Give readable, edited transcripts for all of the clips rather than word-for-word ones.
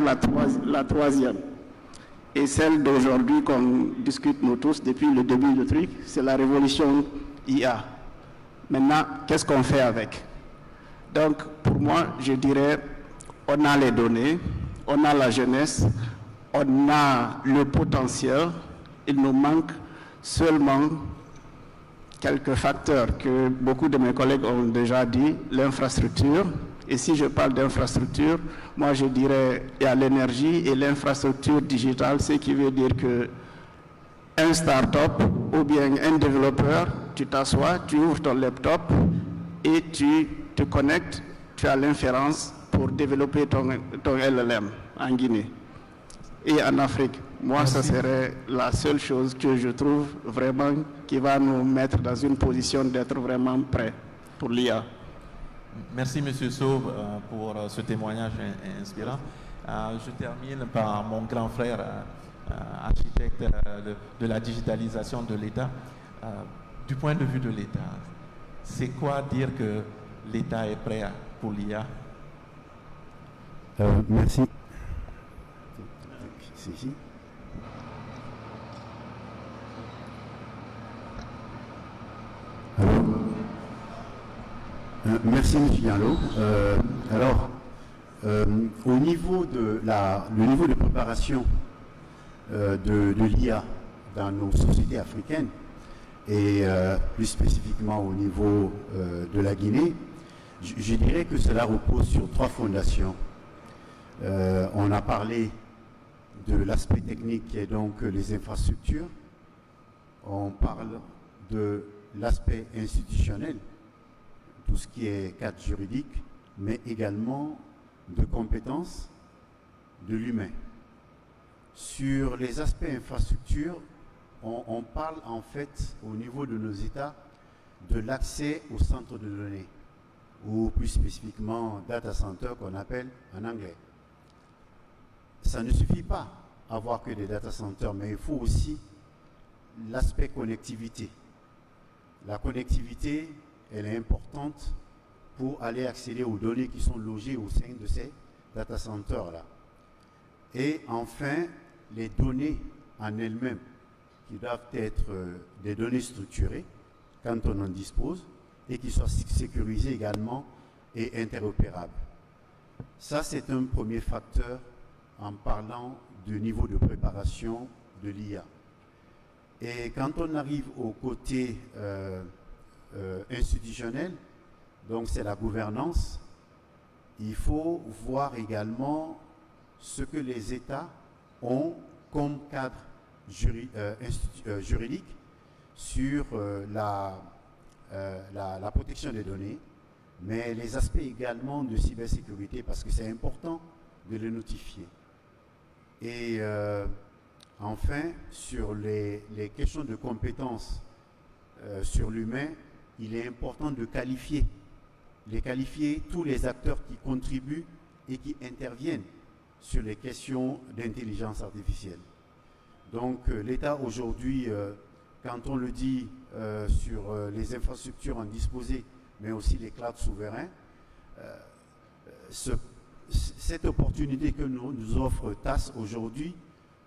arrive la troisième. Et celle d'aujourd'hui qu'on discute nous tous depuis le début du truc, c'est la révolution IA. Maintenant, qu'est-ce qu'on fait avec? Donc, pour moi, je dirais, on a les données, on a la jeunesse, on a le potentiel, il nous manque seulement quelques facteurs que beaucoup de mes collègues ont déjà dit, l'infrastructure. Et si je parle d'infrastructure, moi je dirais il y a l'énergie et l'infrastructure digitale, ce qui veut dire que un start-up ou bien un développeur, tu t'assois, tu ouvres ton laptop et tu te connectes, tu as l'inférence pour développer ton LLM en Guinée et en Afrique. Moi, Merci. ça serait la seule chose que je trouve vraiment qui va nous mettre dans une position d'être vraiment prêts pour l'IA. Merci, M. Sauve, pour ce témoignage inspirant. Je termine par mon grand frère, architecte de la digitalisation de l'État. Du point de vue de l'État, c'est quoi dire que l'État est prêt pour l'IA? Merci. C'est ici. Merci, M. Diallo. Au niveau de le niveau de préparation de l'IA dans nos sociétés africaines, et plus spécifiquement au niveau de la Guinée, je dirais que cela repose sur trois fondations. On a parlé de l'aspect technique qui est donc les infrastructures. On parle de l'aspect institutionnel, tout ce qui est cadre juridique, mais également de compétences de l'humain. Sur les aspects infrastructures, on parle en fait au niveau de nos États de l'accès aux centres de données, ou plus spécifiquement data center qu'on appelle en anglais. Ça ne suffit pas à avoir que des data centers, mais il faut aussi l'aspect connectivité. La connectivité, elle est importante pour aller accéder aux données qui sont logées au sein de ces data centers-là. Et enfin, les données en elles-mêmes, qui doivent être des données structurées, quand on en dispose, et qui soient sécurisées également et interopérables. Ça, c'est un premier facteur en parlant du niveau de préparation de l'IA. Et quand on arrive au côté institutionnel, donc c'est la gouvernance, il faut voir également ce que les États ont comme cadre juridique sur la protection des données, mais les aspects également de cybersécurité, parce que c'est important de les notifier. Et enfin, sur les questions de compétences sur l'humain, il est important de qualifier tous les acteurs qui contribuent et qui interviennent sur les questions d'intelligence artificielle. Donc l'État aujourd'hui, quand on le dit sur les infrastructures en disposées, mais aussi les clouds souverains, cette opportunité que nous offre TAS aujourd'hui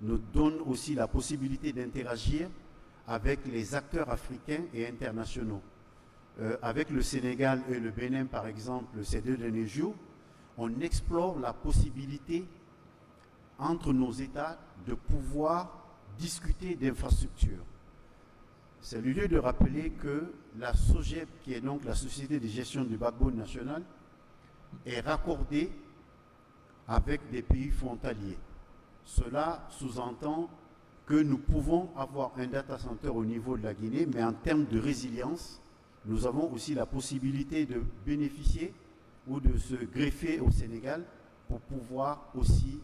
nous donne aussi la possibilité d'interagir avec les acteurs africains et internationaux. Avec le Sénégal et le Bénin, par exemple, ces 2 derniers jours, on explore la possibilité entre nos États de pouvoir discuter d'infrastructures. C'est le lieu de rappeler que la SOGEP, qui est donc la Société de gestion du backbone national, est raccordée avec des pays frontaliers. Cela sous-entend que nous pouvons avoir un data center au niveau de la Guinée, mais en termes de résilience, nous avons aussi la possibilité de bénéficier ou de se greffer au Sénégal pour pouvoir aussi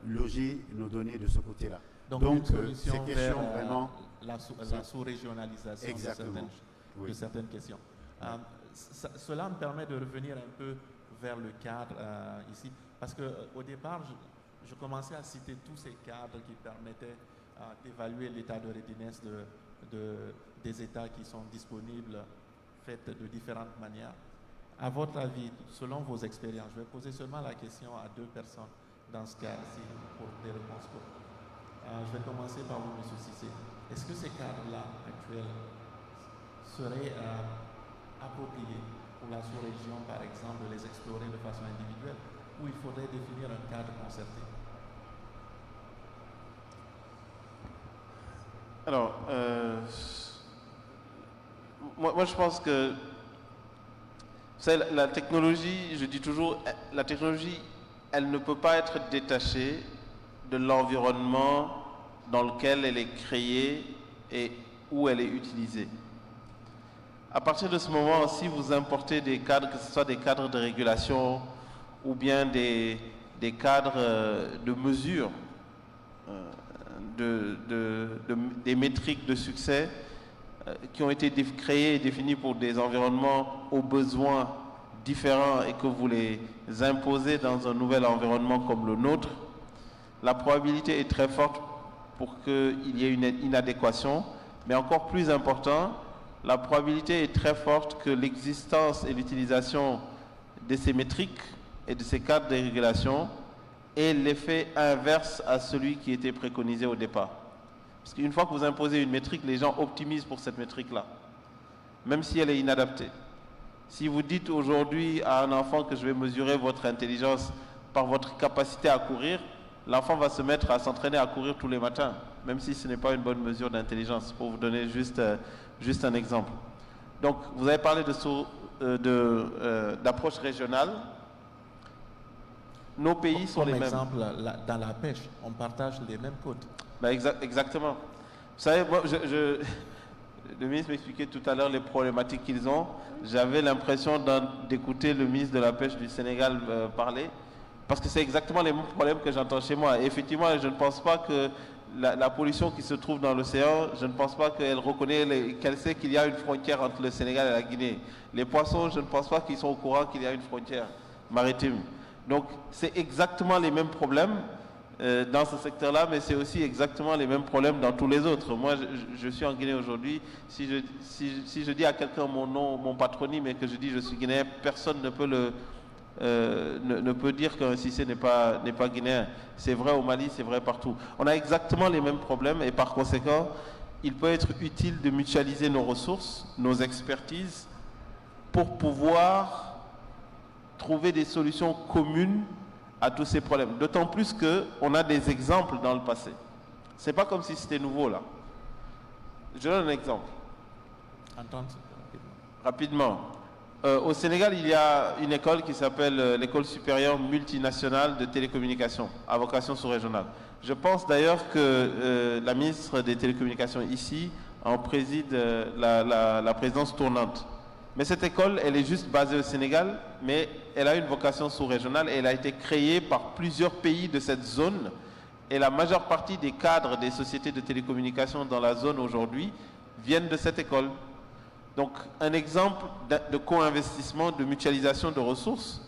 loger nos données de ce côté-là. Donc une solution ces vers questions vraiment la sous-régionalisation de certaines questions. Cela me permet de revenir un peu vers le cadre ici, parce qu'au départ, je commençais à citer tous ces cadres qui permettaient d'évaluer l'état de readiness des États qui sont disponibles, faits de différentes manières. À votre avis, selon vos expériences, je vais poser seulement la question à 2 personnes dans ce cas-ci pour des réponses courtes. Je vais commencer par vous, M. Cissé. Est-ce que ces cadres-là actuels seraient appropriés pour la sous-région, par exemple, de les explorer de façon individuelle, ou il faudrait définir un cadre concerté? Alors, moi je pense que la technologie, je dis toujours, la technologie, elle ne peut pas être détachée de l'environnement dans lequel elle est créée et où elle est utilisée. À partir de ce moment, si vous importez des cadres, que ce soit des cadres de régulation ou bien des cadres de mesure, des métriques de succès qui ont été créées et définies pour des environnements aux besoins différents et que vous les imposez dans un nouvel environnement comme le nôtre, la probabilité est très forte pour qu'il y ait une inadéquation, mais encore plus important, la probabilité est très forte que l'existence et l'utilisation de ces métriques et de ces cadres de régulation ait l'effet inverse à celui qui était préconisé au départ. Parce qu'une fois que vous imposez une métrique, les gens optimisent pour cette métrique-là, même si elle est inadaptée. Si vous dites aujourd'hui à un enfant que je vais mesurer votre intelligence par votre capacité à courir, l'enfant va se mettre à s'entraîner à courir tous les matins, même si ce n'est pas une bonne mesure d'intelligence, pour vous donner juste un exemple. Donc, vous avez parlé d'approche régionale. Nos pays sont les mêmes. Par exemple, dans la pêche, on partage les mêmes côtes. Ben exactement. Vous savez, moi, le ministre m'expliquait tout à l'heure les problématiques qu'ils ont. J'avais l'impression d'écouter le ministre de la Pêche du Sénégal parler, parce que c'est exactement les mêmes problèmes que j'entends chez moi. Et effectivement, je ne pense pas que la pollution qui se trouve dans l'océan, je ne pense pas qu'elle reconnaît, qu'elle sait qu'il y a une frontière entre le Sénégal et la Guinée. Les poissons, je ne pense pas qu'ils sont au courant qu'il y a une frontière maritime. Donc, c'est exactement les mêmes problèmes dans ce secteur-là, mais c'est aussi exactement les mêmes problèmes dans tous les autres. Moi, je suis en Guinée aujourd'hui. Si je dis à quelqu'un mon nom, mon patronyme, et que je dis je suis guinéen, personne ne peut dire qu'un Cissé n'est pas guinéen. C'est vrai au Mali, c'est vrai partout. On a exactement les mêmes problèmes et par conséquent, il peut être utile de mutualiser nos ressources, nos expertises, pour pouvoir trouver des solutions communes à tous ces problèmes. D'autant plus qu'on a des exemples dans le passé. C'est pas comme si c'était nouveau là. Je donne un exemple. En 30 rapidement. Au Sénégal, il y a une école qui s'appelle l'École supérieure multinationale de télécommunications, à vocation sous-régionale. Je pense d'ailleurs que la ministre des Télécommunications ici en préside la présidence tournante. Mais cette école, elle est juste basée au Sénégal, mais elle a une vocation sous-régionale et elle a été créée par plusieurs pays de cette zone. Et la majeure partie des cadres des sociétés de télécommunications dans la zone aujourd'hui viennent de cette école. Donc, un exemple de co-investissement, de mutualisation de ressources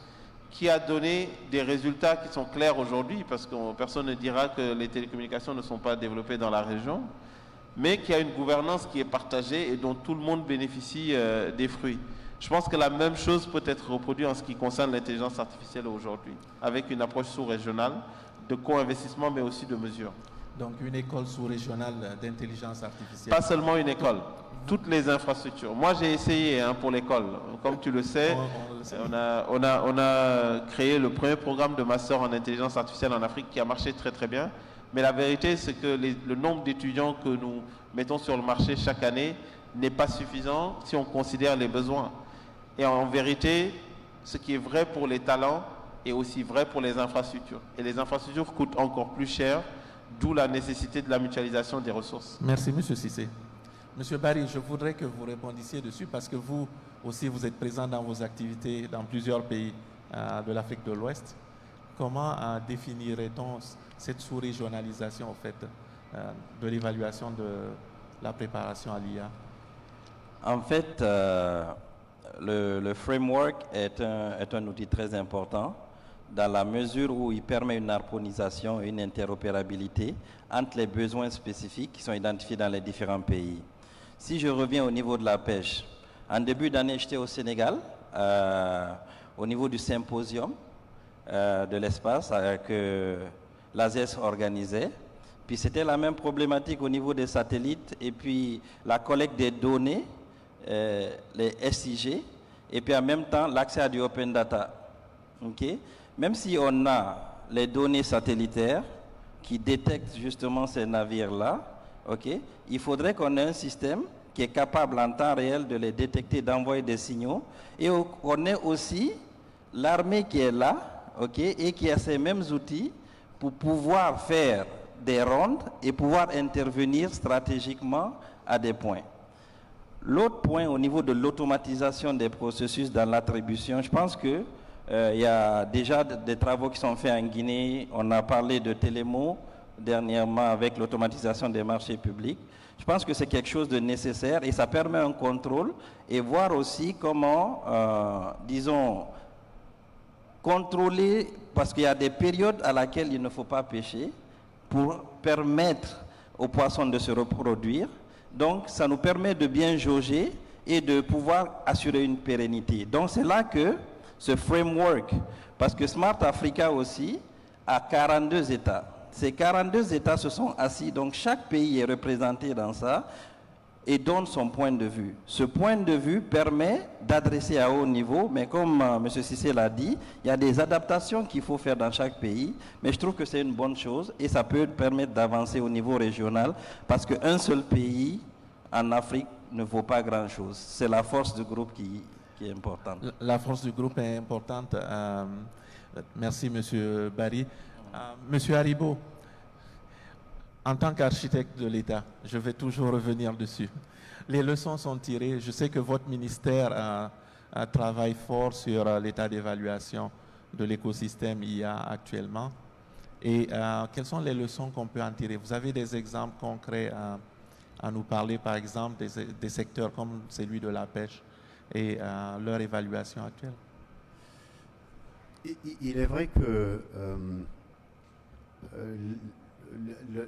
qui a donné des résultats qui sont clairs aujourd'hui, parce que personne ne dira que les télécommunications ne sont pas développées dans la région, mais qui a une gouvernance qui est partagée et dont tout le monde bénéficie des fruits. Je pense que la même chose peut être reproduite en ce qui concerne l'intelligence artificielle aujourd'hui, avec une approche sous-régionale de co-investissement, mais aussi de mesures. Donc une école sous-régionale d'intelligence artificielle. Pas seulement une école, toutes les infrastructures. Moi, j'ai essayé pour l'école. Comme tu le sais, on a créé le premier programme de master en intelligence artificielle en Afrique qui a marché très très bien. Mais la vérité, c'est que le nombre d'étudiants que nous mettons sur le marché chaque année n'est pas suffisant si on considère les besoins. Et en vérité, ce qui est vrai pour les talents est aussi vrai pour les infrastructures. Et les infrastructures coûtent encore plus cher, d'où la nécessité de la mutualisation des ressources. Merci, M. Cissé. M. Barry, je voudrais que vous répondiez dessus parce que vous aussi, vous êtes présent dans vos activités dans plusieurs pays de l'Afrique de l'Ouest. Comment définirait-on cette sous-régionalisation en fait, de l'évaluation de la préparation à l'IA? En fait, le framework est un outil très important dans la mesure où il permet une harmonisation et une interopérabilité entre les besoins spécifiques qui sont identifiés dans les différents pays. Si je reviens au niveau de la pêche, en début d'année, j'étais au Sénégal au niveau du symposium de l'espace que l'ASES organisait. Puis c'était la même problématique au niveau des satellites et puis la collecte des données, les SIG, et puis en même temps l'accès à du open data. Okay? Même si on a les données satellitaires qui détectent justement ces navires-là, okay, il faudrait qu'on ait un système qui est capable en temps réel de les détecter, d'envoyer des signaux, et on ait aussi l'armée qui est là, okay, et qui a ces mêmes outils pour pouvoir faire des rondes et pouvoir intervenir stratégiquement à des points. L'autre point au niveau de l'automatisation des processus dans l'attribution, je pense que il y a déjà des travaux qui sont faits en Guinée. On a parlé de Télémo dernièrement avec l'automatisation des marchés publics. Je pense que c'est quelque chose de nécessaire et ça permet un contrôle et voir aussi comment, disons, contrôler, parce qu'il y a des périodes à laquelle il ne faut pas pêcher pour permettre aux poissons de se reproduire. Donc, ça nous permet de bien jauger et de pouvoir assurer une pérennité. Donc, c'est là que ce framework, parce que Smart Africa aussi a 42 États. Ces 42 États se sont assis, donc chaque pays est représenté dans ça et donne son point de vue. Ce point de vue permet d'adresser à haut niveau, mais comme M. Cissé l'a dit, il y a des adaptations qu'il faut faire dans chaque pays, mais je trouve que c'est une bonne chose et ça peut permettre d'avancer au niveau régional, parce qu'un seul pays en Afrique ne vaut pas grand-chose. C'est la force du groupe qui est importante. La force du groupe est importante. Merci, M. Barry. M. Haribo, en tant qu'architecte de l'État, je vais toujours revenir dessus. Les leçons sont tirées. Je sais que votre ministère travaille fort sur l'état d'évaluation de l'écosystème IA actuellement. Et quelles sont les leçons qu'on peut en tirer? Vous avez des exemples concrets à nous parler, par exemple, des secteurs comme celui de la pêche et leur évaluation actuelle? Il est vrai que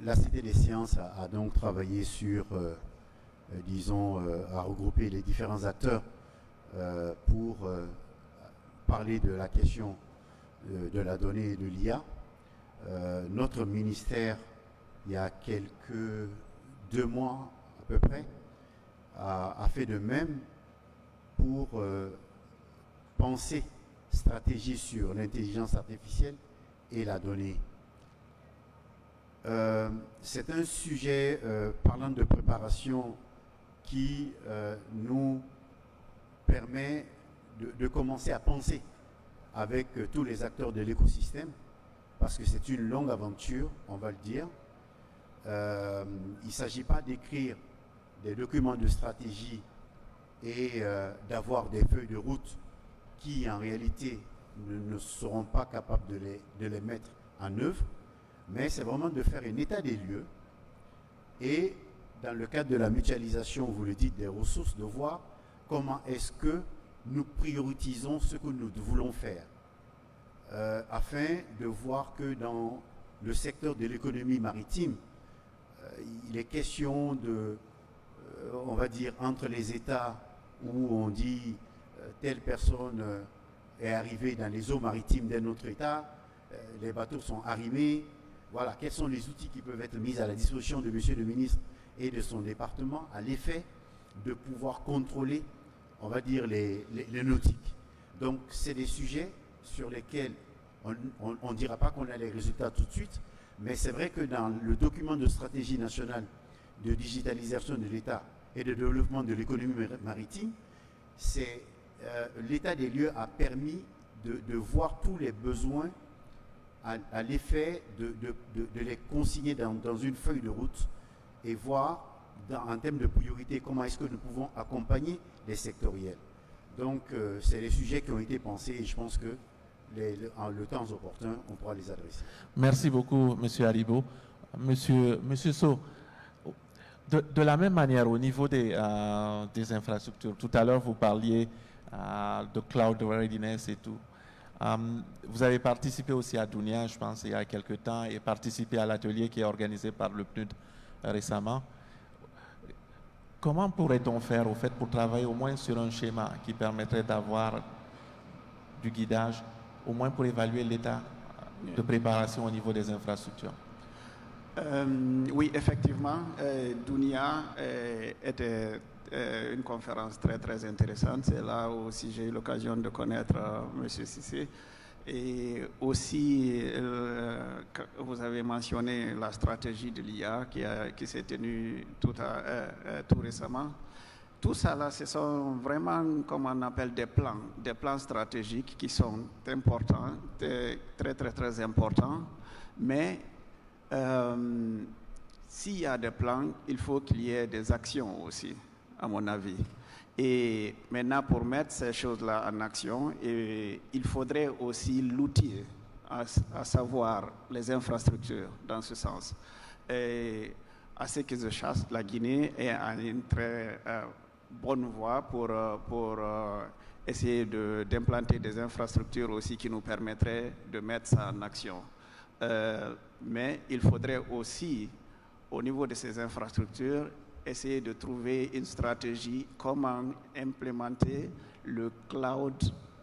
la Cité des sciences a donc travaillé sur, disons, à regrouper les différents acteurs pour parler de la question de la donnée et de l'IA. Notre ministère, il y a quelques 2 mois à peu près, a fait de même pour penser stratégie sur l'intelligence artificielle et la donnée. C'est un sujet, parlant de préparation, qui nous permet de commencer à penser avec tous les acteurs de l'écosystème, parce que c'est une longue aventure, on va le dire. Il ne s'agit pas d'écrire des documents de stratégie et d'avoir des feuilles de route qui, en réalité, ne seront pas capables de les mettre en œuvre, mais c'est vraiment de faire un état des lieux et, dans le cadre de la mutualisation, vous le dites, des ressources, de voir comment est-ce que nous prioritisons ce que nous voulons faire, afin de voir que dans le secteur de l'économie maritime, il est question de, on va dire, entre les États où on dit telle personne est arrivée dans les eaux maritimes d'un autre État, les bateaux sont arrimés, voilà, quels sont les outils qui peuvent être mis à la disposition de Monsieur le ministre et de son département à l'effet de pouvoir contrôler, on va dire, les nautiques. Donc, c'est des sujets sur lesquels on ne dira pas qu'on a les résultats tout de suite, mais c'est vrai que dans le document de stratégie nationale de digitalisation de l'État et de développement de l'économie maritime, c'est l'état des lieux a permis de voir tous les besoins à l'effet de les consigner dans une feuille de route et voir en termes de priorité comment est-ce que nous pouvons accompagner les sectoriels. Donc c'est les sujets qui ont été pensés et je pense que le temps opportun, on pourra les adresser. Merci beaucoup, M. Haribo. Monsieur Sow, de la même manière, au niveau des infrastructures, tout à l'heure, vous parliez de cloud readiness et tout. Vous avez participé aussi à Dunia, je pense, il y a quelques temps, et participé à l'atelier qui est organisé par le PNUD récemment. Comment pourrait-on faire, au fait, pour travailler au moins sur un schéma qui permettrait d'avoir du guidage, au moins pour évaluer l'état de préparation au niveau des infrastructures? Oui, effectivement, Dunia était une conférence très très intéressante. C'est là aussi j'ai eu l'occasion de connaître M. Cissé. Et aussi, vous avez mentionné la stratégie de l'IA qui s'est tenue tout récemment. Tout ça là, ce sont vraiment, comme on appelle, des plans stratégiques qui sont importants, très très très importants. Mais s'il y a des plans, il faut qu'il y ait des actions aussi, à mon avis. Et maintenant, pour mettre ces choses-là en action, il faudrait aussi l'outil, à savoir les infrastructures, dans ce sens. Et à ce que je sache, la Guinée est en une très bonne voie pour essayer d'implanter des infrastructures aussi qui nous permettraient de mettre ça en action. Mais il faudrait aussi, au niveau de ces infrastructures, essayer de trouver une stratégie comment implémenter le cloud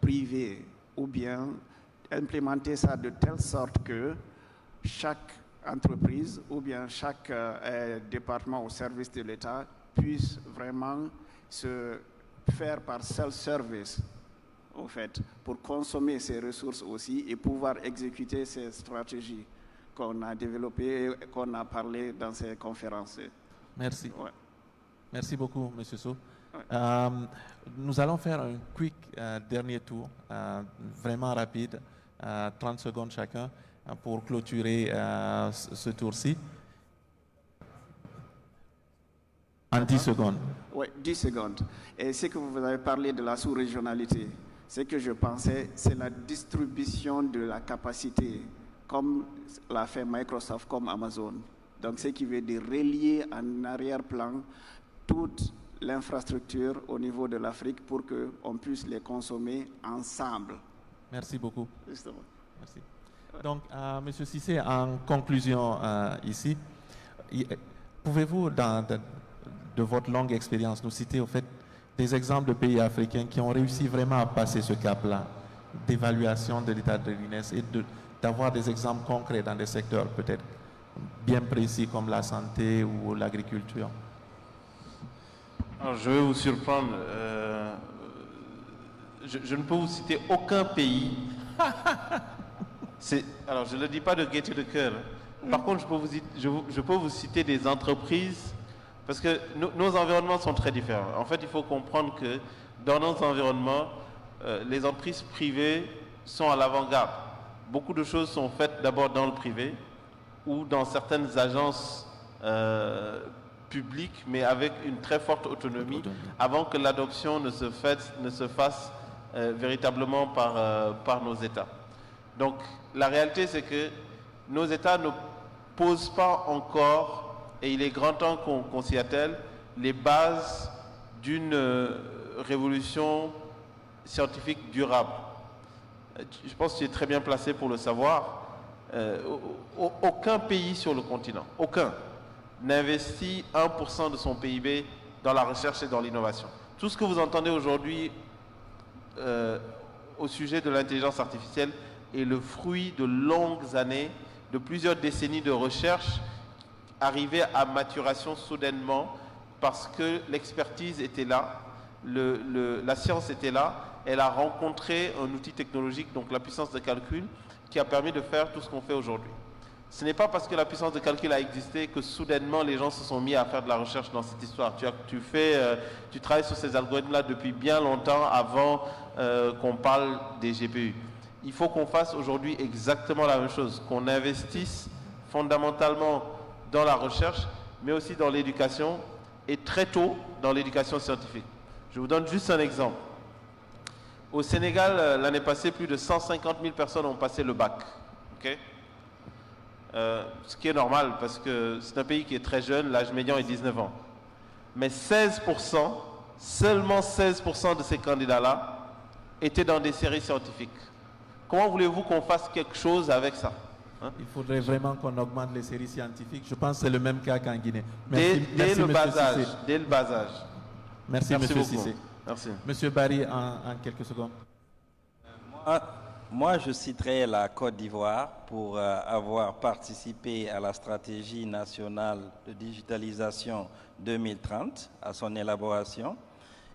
privé ou bien implémenter ça de telle sorte que chaque entreprise ou bien chaque département ou service de l'État puisse vraiment se faire par self-service, en fait, pour consommer ces ressources aussi et pouvoir exécuter ces stratégies qu'on a développées et qu'on a parlé dans ces conférences. Merci. Ouais. Merci beaucoup, M. Sow. Ouais. Nous allons faire un quick dernier tour, vraiment rapide, 30 secondes chacun, pour clôturer ce tour-ci. En 10 secondes. Oui, 10 secondes. Et ce que vous avez parlé de la sous-régionalité, ce que je pensais, c'est la distribution de la capacité, comme l'a fait Microsoft, comme Amazon. Donc, ce qui veut dire relier en arrière-plan toute l'infrastructure au niveau de l'Afrique pour qu'on puisse les consommer ensemble. Merci beaucoup. Justement. Merci. Donc, M. Cissé, en conclusion ici, pouvez-vous, de votre longue expérience, nous citer au fait des exemples de pays africains qui ont réussi vraiment à passer ce cap-là d'évaluation de l'état de readiness et d'avoir des exemples concrets dans des secteurs peut-être bien précis comme la santé ou l'agriculture? Alors, je vais vous surprendre. Je ne peux vous citer aucun pays. Alors, je ne le dis pas de gaieté de cœur. Par contre, je peux vous citer des entreprises parce que nos environnements sont très différents. En fait, il faut comprendre que dans nos environnements, les entreprises privées sont à l'avant-garde. Beaucoup de choses sont faites d'abord dans le privé ou dans certaines agences publiques, mais avec une très forte autonomie, avant que l'adoption ne se fasse véritablement par nos États. Donc, la réalité, c'est que nos États ne posent pas encore, et il est grand temps qu'on s'y attelle, les bases d'une révolution scientifique durable. Je pense que tu es très bien placé pour le savoir. Aucun pays sur le continent, aucun, n'investit 1% de son PIB dans la recherche et dans l'innovation. Tout ce que vous entendez aujourd'hui au sujet de l'intelligence artificielle est le fruit de longues années, de plusieurs décennies de recherche arrivées à maturation soudainement parce que l'expertise était là, la science était là, elle a rencontré un outil technologique, donc la puissance de calcul, qui a permis de faire tout ce qu'on fait aujourd'hui. Ce n'est pas parce que la puissance de calcul a existé que soudainement les gens se sont mis à faire de la recherche dans cette histoire. Tu travailles sur ces algorithmes-là depuis bien longtemps avant qu'on parle des GPU. Il faut qu'on fasse aujourd'hui exactement la même chose, qu'on investisse fondamentalement dans la recherche, mais aussi dans l'éducation, et très tôt dans l'éducation scientifique. Je vous donne juste un exemple. Au Sénégal, l'année passée, plus de 150 000 personnes ont passé le bac. Okay? Ce qui est normal parce que c'est un pays qui est très jeune, l'âge médian est 19 ans. Mais 16%, seulement 16% de ces candidats-là étaient dans des séries scientifiques. Comment voulez-vous qu'on fasse quelque chose avec ça? Il faudrait vraiment qu'on augmente les séries scientifiques. Je pense que c'est le même cas qu'en Guinée. Dès le bas âge. Merci, M. Cissé. Merci. Monsieur Barry, en quelques secondes. Moi, Moi, je citerai la Côte d'Ivoire pour avoir participé à la stratégie nationale de digitalisation 2030, à son élaboration,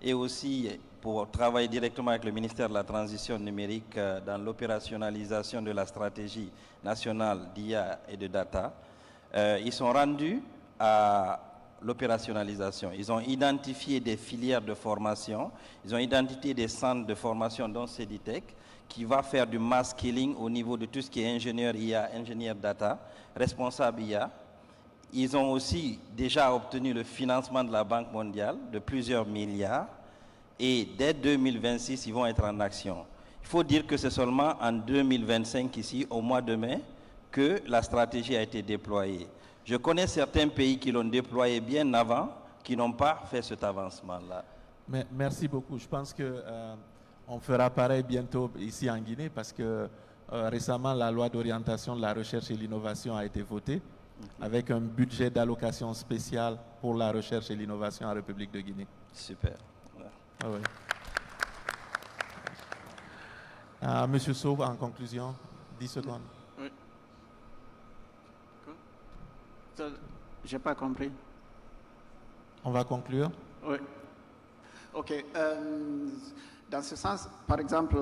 et aussi pour travailler directement avec le ministère de la Transition numérique dans l'opérationnalisation de la stratégie nationale d'IA et de data. Ils sont rendus à l'opérationnalisation. Ils ont identifié des filières de formation, ils ont identifié des centres de formation dont CEDITEC, qui va faire du mass skilling au niveau de tout ce qui est ingénieur IA, ingénieur data, responsable IA. Ils ont aussi déjà obtenu le financement de la Banque mondiale de plusieurs milliards et dès 2026, ils vont être en action. Il faut dire que c'est seulement en 2025 ici, au mois de mai, que la stratégie a été déployée. Je connais certains pays qui l'ont déployée bien avant, qui n'ont pas fait cet avancement-là. Merci beaucoup. Je pense que on fera pareil bientôt ici en Guinée parce que récemment, la loi d'orientation de la recherche et l'innovation a été votée avec un budget d'allocation spécial pour la recherche et l'innovation en République de Guinée. Super. Ah oui. Monsieur Sauve, en conclusion, 10 secondes. Oui. Je n'ai pas compris. On va conclure. Oui. OK. Dans ce sens, par exemple,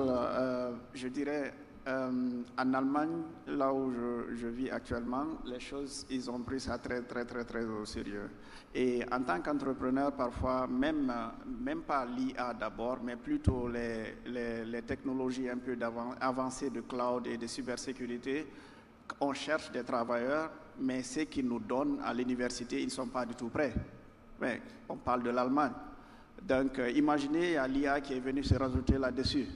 je dirais, en Allemagne, là où je vis actuellement, les choses, ils ont pris ça très, très, très, très au sérieux. Et en tant qu'entrepreneur, parfois, même pas l'IA d'abord, mais plutôt les technologies un peu avancées de cloud et de cybersécurité, on cherche des travailleurs, mais ceux qui nous donnent à l'université, ils ne sont pas du tout prêts. Mais on parle de l'Allemagne. Donc, imaginez, il y a l'IA qui est venu se rajouter là-dessus.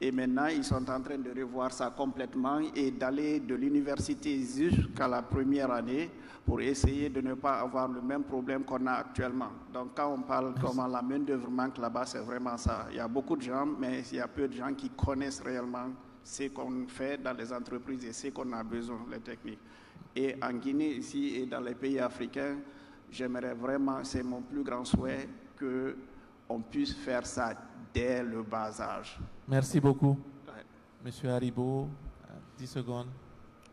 Et maintenant, ils sont en train de revoir ça complètement et d'aller de l'université jusqu'à la première année pour essayer de ne pas avoir le même problème qu'on a actuellement. Donc, quand on parle comment la main-d'œuvre manque là-bas, c'est vraiment ça. Il y a beaucoup de gens, mais il y a peu de gens qui connaissent réellement ce qu'on fait dans les entreprises et ce qu'on a besoin, les techniques. Et en Guinée, ici, et dans les pays africains, j'aimerais vraiment, c'est mon plus grand souhait, qu'on puisse faire ça dès le bas âge. Merci beaucoup. Ouais. Monsieur Haribo, 10 secondes.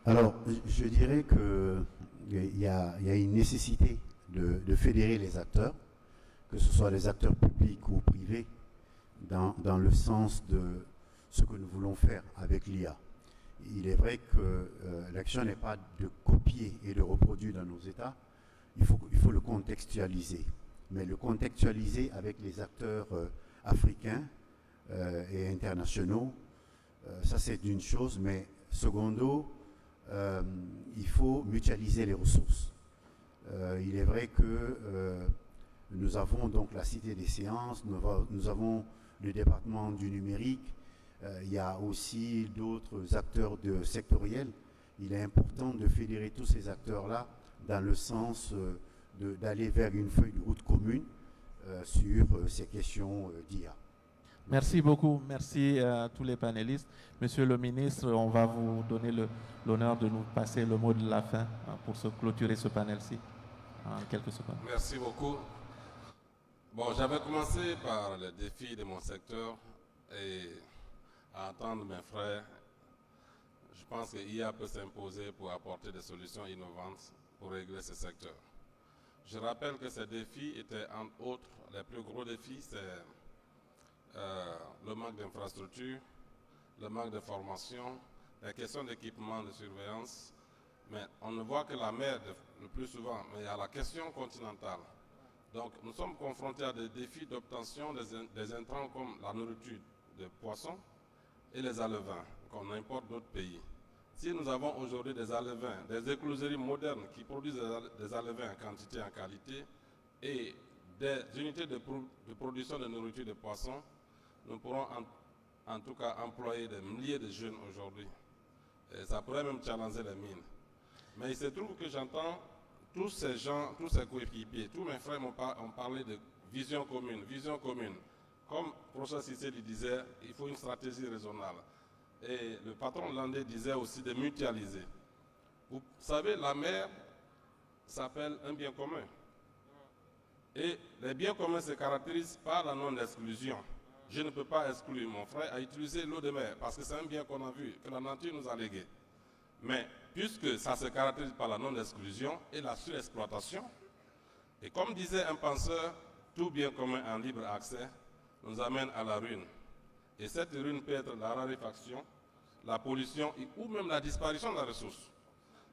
Alors, je dirais qu'il y a une nécessité de fédérer les acteurs, que ce soit les acteurs publics ou privés, dans le sens de ce que nous voulons faire avec l'IA. Il est vrai que l'action n'est pas de copier et de reproduire dans nos États, il faut le contextualiser. Mais le contextualiser avec les acteurs africains et internationaux, ça c'est une chose, mais secondo, il faut mutualiser les ressources. Il est vrai que nous avons donc la Cité des sciences, nous avons le département du numérique, il y a aussi d'autres acteurs sectoriels. Il est important de fédérer tous ces acteurs-là dans le sens d'aller vers une feuille de route commune sur ces questions d'IA. Merci beaucoup. Merci à tous les panélistes. Monsieur le ministre, on va vous donner l'honneur de nous passer le mot de la fin pour clôturer ce panel-ci en quelques secondes. Merci beaucoup. Bon, j'avais commencé par les défis de mon secteur et à entendre mes frères, je pense que l'IA peut s'imposer pour apporter des solutions innovantes pour régler ce secteur. Je rappelle que ces défis étaient, entre autres, les plus gros défis, c'est le manque d'infrastructures, le manque de formation, les questions d'équipement, de surveillance. Mais on ne voit que la mer le plus souvent, mais il y a la question continentale. Donc nous sommes confrontés à des défis d'obtention des intrants comme la nourriture de poissons et les alevins qu'on importe d'autres pays. Si nous avons aujourd'hui des alevins, des écloseries modernes qui produisent des alevins en quantité et en qualité et des unités de production de nourriture de poissons, nous pourrons en tout cas employer des milliers de jeunes aujourd'hui. Et ça pourrait même challenger les mines. Mais il se trouve que j'entends tous ces gens, tous ces coéquipiers, tous mes frères ont parlé de vision commune, vision commune. Comme le professeur Cissé le disait, il faut une stratégie raisonnable. Et le patron landais disait aussi de mutualiser. Vous savez, la mer s'appelle un bien commun. Et les biens communs se caractérisent par la non-exclusion. je ne peux pas exclure mon frère à utiliser l'eau de mer, parce que c'est un bien qu'on a vu, que la nature nous a légué. Mais puisque ça se caractérise par la non-exclusion et la surexploitation, et comme disait un penseur, tout bien commun en libre accès nous amène à la ruine. Et cette ruine peut être la raréfaction, la pollution ou même la disparition de la ressource.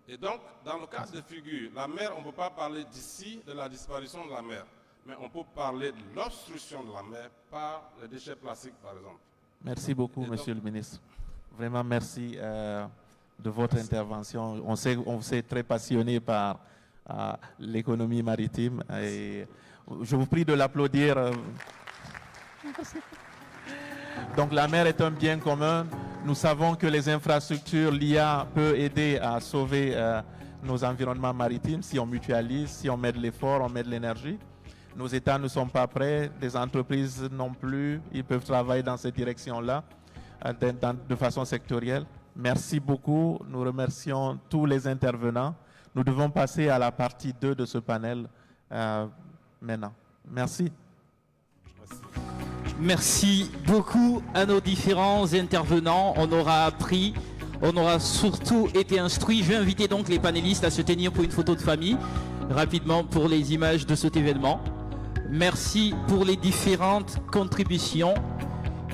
Et donc, dans le cas de figure, la mer, on ne peut pas parler d'ici de la disparition de la mer, mais on peut parler de l'obstruction de la mer par les déchets plastiques, par exemple. Merci beaucoup, Monsieur le ministre. Vraiment, merci de votre intervention. On s'est très passionné par l'économie maritime. Et je vous prie de l'applaudir. Donc, la mer est un bien commun. Nous savons que les infrastructures, l'IA peut aider à sauver nos environnements maritimes si on mutualise, si on met de l'effort, on met de l'énergie. Nos États ne sont pas prêts, les entreprises non plus. Ils peuvent travailler dans cette direction-là de façon sectorielle. Merci beaucoup. Nous remercions tous les intervenants. Nous devons passer à la partie 2 de ce panel maintenant. Merci. Merci beaucoup à nos différents intervenants. On aura appris, on aura surtout été instruits. Je vais inviter donc les panélistes à se tenir pour une photo de famille, rapidement pour les images de cet événement. Merci pour les différentes contributions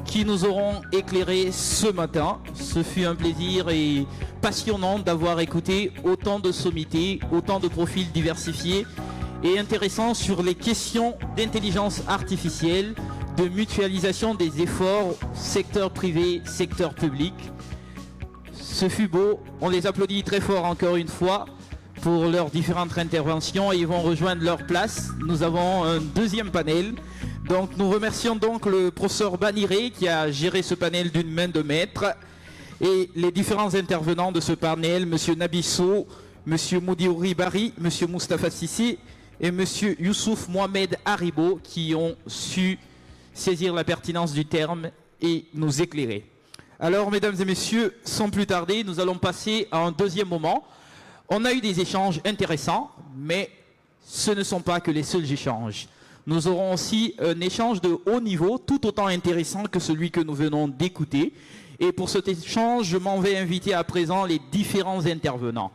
qui nous auront éclairés ce matin. Ce fut un plaisir et passionnant d'avoir écouté autant de sommités, autant de profils diversifiés et intéressants sur les questions d'intelligence artificielle, de mutualisation des efforts, secteur privé, secteur public. Ce fut beau, on les applaudit très fort encore une fois pour leurs différentes interventions et ils vont rejoindre leur place. Nous avons un deuxième panel. Donc nous remercions donc le professeur Baniré qui a géré ce panel d'une main de maître et les différents intervenants de ce panel, M. Nabisso, M. Moudiouri Bari, M. Moustapha Sissi et M. Youssouf Mohamed Haribo qui ont su saisir la pertinence du terme et nous éclairer. Alors, mesdames et messieurs, sans plus tarder, nous allons passer à un deuxième moment. On a eu des échanges intéressants, mais ce ne sont pas que les seuls échanges. Nous aurons aussi un échange de haut niveau, tout autant intéressant que celui que nous venons d'écouter. Et pour cet échange, je m'en vais inviter à présent les différents intervenants.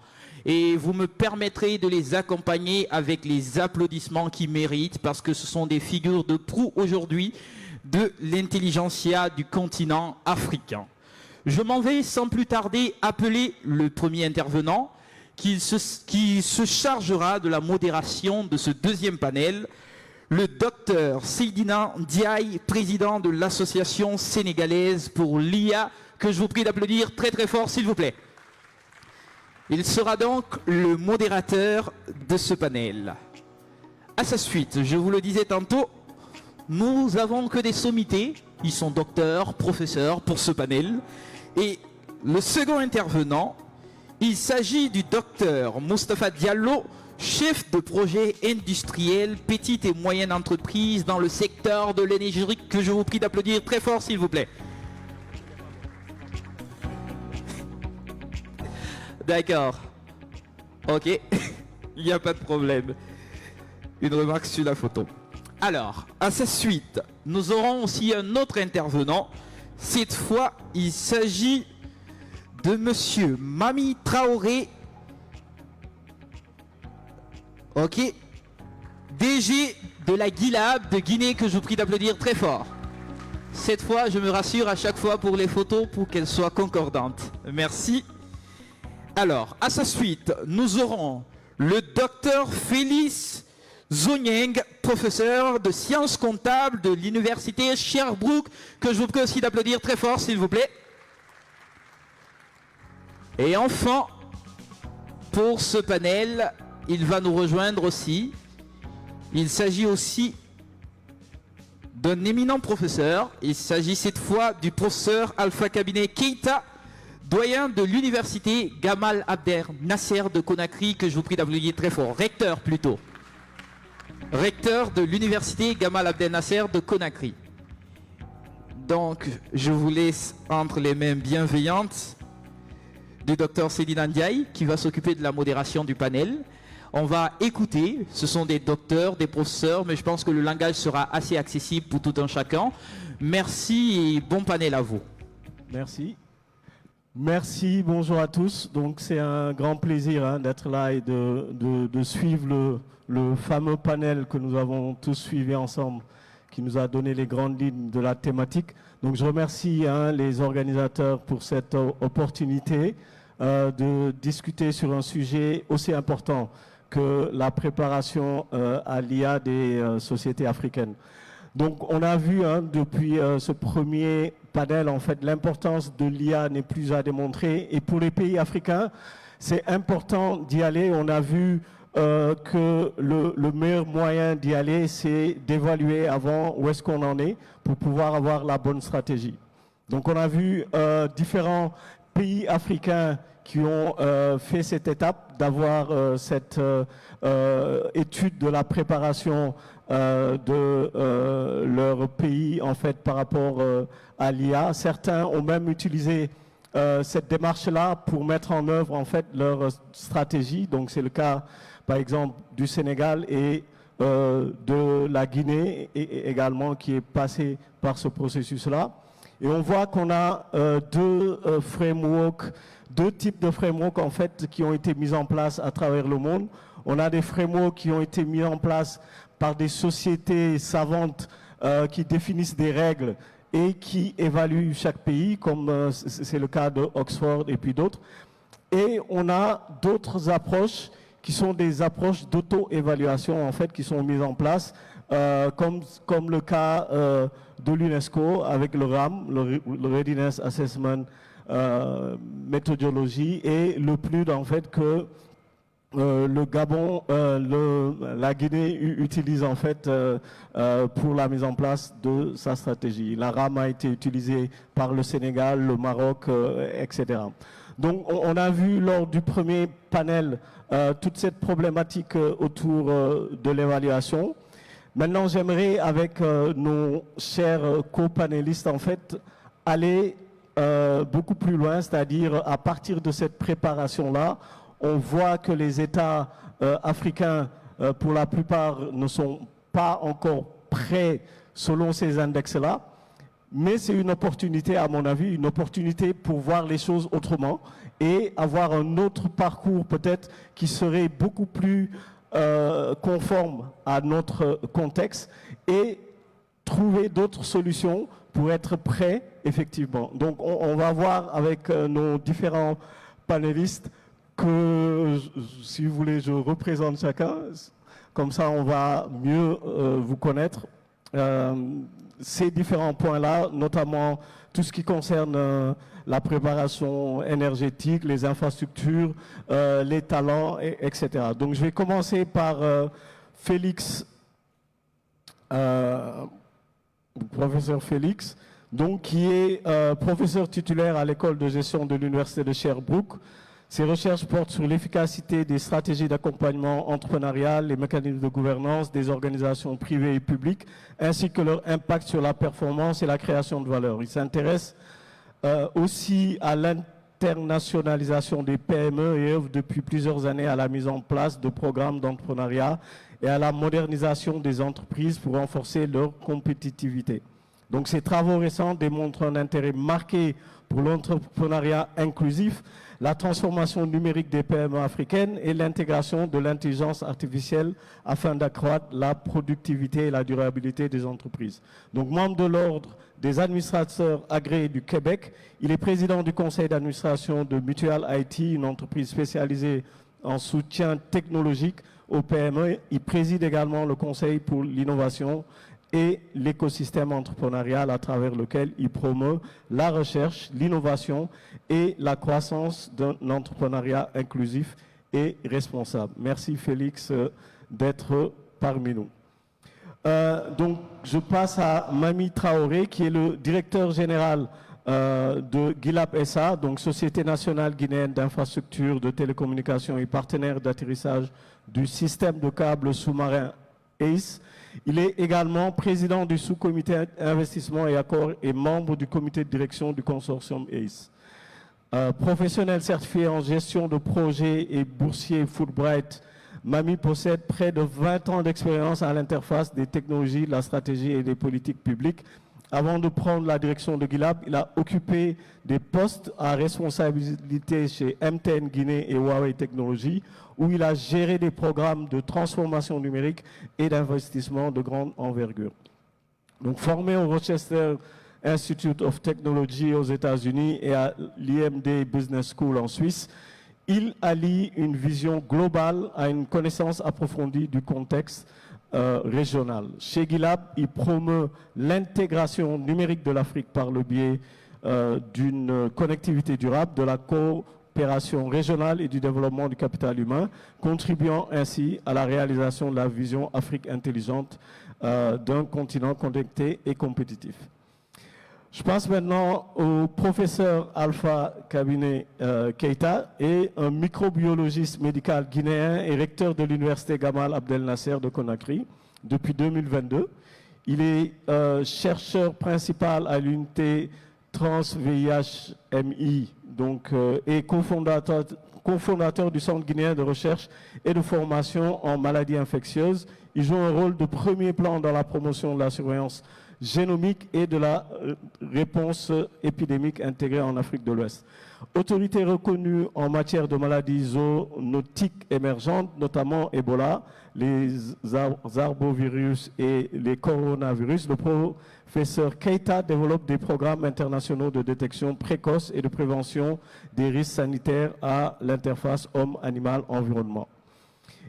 Et vous me permettrez de les accompagner avec les applaudissements qu'ils méritent parce que ce sont des figures de proue aujourd'hui de l'intelligentsia du continent africain. Je m'en vais sans plus tarder appeler le premier intervenant qui se chargera de la modération de ce deuxième panel, le docteur Seydina Ndiaye, président de l'association sénégalaise pour l'IA, que je vous prie d'applaudir très très fort s'il vous plaît. Il sera donc le modérateur de ce panel. À sa suite, je vous le disais tantôt, nous n'avons que des sommités. Ils sont docteurs, professeurs pour ce panel. Et le second intervenant, il s'agit du docteur Moustapha Diallo, chef de projet industriel, petite et moyenne entreprise dans le secteur de l'énergie, que je vous prie d'applaudir très fort s'il vous plaît. D'accord. Ok, il n'y a pas de problème. Une remarque sur la photo. Alors, à sa suite, nous aurons aussi un autre intervenant. Cette fois, il s'agit de monsieur Mami Traoré. Ok. DG de la Guilab de Guinée, que je vous prie d'applaudir très fort. Cette fois, je me rassure à chaque fois pour les photos pour qu'elles soient concordantes. Merci. Alors, à sa suite, nous aurons le docteur Félix Zonyeng, professeur de sciences comptables de l'université Sherbrooke, que je vous prie aussi d'applaudir très fort, s'il vous plaît. Et enfin, pour ce panel, il va nous rejoindre aussi. Il s'agit aussi d'un éminent professeur. Il s'agit cette fois du professeur Alpha Kabinet Keïta, doyen de l'université Gamal Abdel Nasser de Conakry, que je vous prie d'applaudir très fort. Recteur plutôt. Recteur de l'université Gamal Abdel Nasser de Conakry. Donc, je vous laisse entre les mains bienveillantes du docteur Seydina Ndiaye, qui va s'occuper de la modération du panel. On va écouter, ce sont des docteurs, des professeurs, mais je pense que le langage sera assez accessible pour tout un chacun. Merci et bon panel à vous. Merci. Merci, bonjour à tous. Donc c'est un grand plaisir d'être là et de suivre le fameux panel que nous avons tous suivi ensemble, qui nous a donné les grandes lignes de la thématique. Donc je remercie les organisateurs pour cette opportunité de discuter sur un sujet aussi important que la préparation à l'IA des sociétés africaines. Donc on a vu depuis ce premier panel, en fait, l'importance de l'IA n'est plus à démontrer. Et pour les pays africains, c'est important d'y aller. On a vu que le meilleur moyen d'y aller, c'est d'évaluer avant où est-ce qu'on en est pour pouvoir avoir la bonne stratégie. Donc on a vu différents pays africains qui ont fait cette étape d'avoir cette étude de la préparation de leur pays en fait par rapport à l'IA. Certains ont même utilisé cette démarche-là pour mettre en œuvre en fait leur stratégie. Donc c'est le cas par exemple du Sénégal et de la Guinée également qui est passé par ce processus-là. Et on voit qu'on a deux types de frameworks en fait qui ont été mis en place à travers le monde. On a des frameworks qui ont été mis en place par des sociétés savantes qui définissent des règles et qui évaluent chaque pays, comme c'est le cas de Oxford et puis d'autres. Et on a d'autres approches qui sont des approches d'auto-évaluation en fait qui sont mises en place, comme le cas de l'UNESCO avec le RAM, le Readiness Assessment Methodology, et le PNUD en fait que le Gabon, la Guinée utilise en fait pour la mise en place de sa stratégie. La RAM a été utilisée par le Sénégal, le Maroc, etc. Donc on a vu lors du premier panel toute cette problématique autour de l'évaluation. Maintenant j'aimerais avec nos chers co-panélistes en fait aller beaucoup plus loin, c'est-à-dire à partir de cette préparation-là, on voit que les États africains, pour la plupart, ne sont pas encore prêts selon ces index-là. Mais c'est une opportunité, à mon avis, une opportunité pour voir les choses autrement et avoir un autre parcours peut-être qui serait beaucoup plus conforme à notre contexte et trouver d'autres solutions pour être prêts, effectivement. Donc on va voir avec nos différents panélistes que, si vous voulez, je représente chacun. Comme ça, on va mieux vous connaître. Ces différents points-là, notamment tout ce qui concerne la préparation énergétique, les infrastructures, les talents, etc. Donc je vais commencer par Félix, professeur Félix, donc, qui est professeur titulaire à l'école de gestion de l'Université de Sherbrooke. Ses recherches portent sur l'efficacité des stratégies d'accompagnement entrepreneurial, les mécanismes de gouvernance des organisations privées et publiques, ainsi que leur impact sur la performance et la création de valeur. Il s'intéresse aussi à l'internationalisation des PME et œuvre depuis plusieurs années à la mise en place de programmes d'entrepreneuriat et à la modernisation des entreprises pour renforcer leur compétitivité. Donc ces travaux récents démontrent un intérêt marqué pour l'entrepreneuriat inclusif, la transformation numérique des PME africaines et l'intégration de l'intelligence artificielle afin d'accroître la productivité et la durabilité des entreprises. Donc membre de l'ordre des administrateurs agréés du Québec, il est président du conseil d'administration de Mutual IT, une entreprise spécialisée en soutien technologique aux PME. Il préside également le conseil pour l'innovation et l'écosystème entrepreneurial à travers lequel il promeut la recherche, l'innovation et la croissance d'un entrepreneuriat inclusif et responsable. Merci Félix d'être parmi nous. Donc je passe à Mami Traoré qui est le directeur général de GILAP SA, donc Société nationale guinéenne d'infrastructures de télécommunications et partenaire d'atterrissage du système de câbles sous-marins ACE. Il est également président du sous-comité investissement et accord et membre du comité de direction du consortium ACE. Professionnel certifié en gestion de projet et boursier Fulbright Mami possède près de 20 ans d'expérience à l'interface des technologies, de la stratégie et des politiques publiques. Avant de prendre la direction de GILAB, il a occupé des postes à responsabilité chez MTN Guinée et Huawei Technologies, où il a géré des programmes de transformation numérique et d'investissement de grande envergure. Donc, formé au Rochester Institute of Technology aux États-Unis et à l'IMD Business School en Suisse, il allie une vision globale à une connaissance approfondie du contexte régional. Chez GILAB, il promeut l'intégration numérique de l'Afrique par le biais d'une connectivité durable, de la coopération régionale et du développement du capital humain, contribuant ainsi à la réalisation de la vision Afrique intelligente d'un continent connecté et compétitif. Je passe maintenant au professeur Alpha Kabine Keïta, et un microbiologiste médical guinéen et recteur de l'université Gamal Abdel Nasser de Conakry depuis 2022. Il est chercheur principal à l'unité Trans-VIH-MI et cofondateur du Centre guinéen de recherche et de formation en maladies infectieuses. Il joue un rôle de premier plan dans la promotion de la surveillance génomique et de la réponse épidémique intégrée en Afrique de l'Ouest. Autorité reconnue en matière de maladies zoonotiques émergentes, notamment Ebola, les arbovirus et les coronavirus, le professeur Keïta développe des programmes internationaux de détection précoce et de prévention des risques sanitaires à l'interface homme-animal-environnement.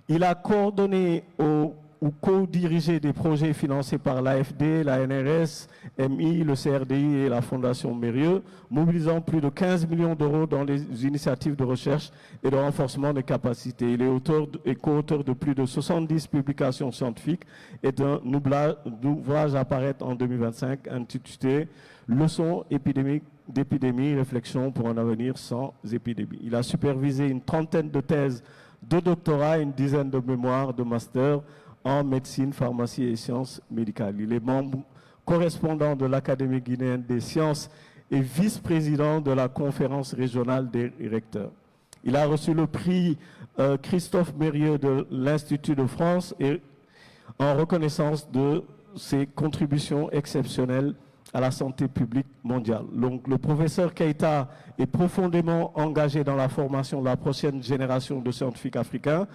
Il a coordonné ou co-diriger des projets financés par l'AFD, la NRS, MI, le CRDI et la Fondation Mérieux, mobilisant plus de 15 millions d'euros dans les initiatives de recherche et de renforcement des capacités. Il est auteur et co-auteur de plus de 70 publications scientifiques et d'un ouvrage à paraître en 2025 intitulé « Leçons d'épidémie, réflexion pour un avenir sans épidémie ». Il a supervisé une trentaine de thèses de doctorat et une dizaine de mémoires de master en médecine, pharmacie et sciences médicales. Il est membre correspondant de l'Académie guinéenne des sciences et vice-président de la conférence régionale des recteurs. Il a reçu le prix Christophe Mérieux de l'Institut de France et en reconnaissance de ses contributions exceptionnelles à la santé publique mondiale. Donc, le professeur Keïta est profondément engagé dans la formation de la prochaine génération de scientifiques africains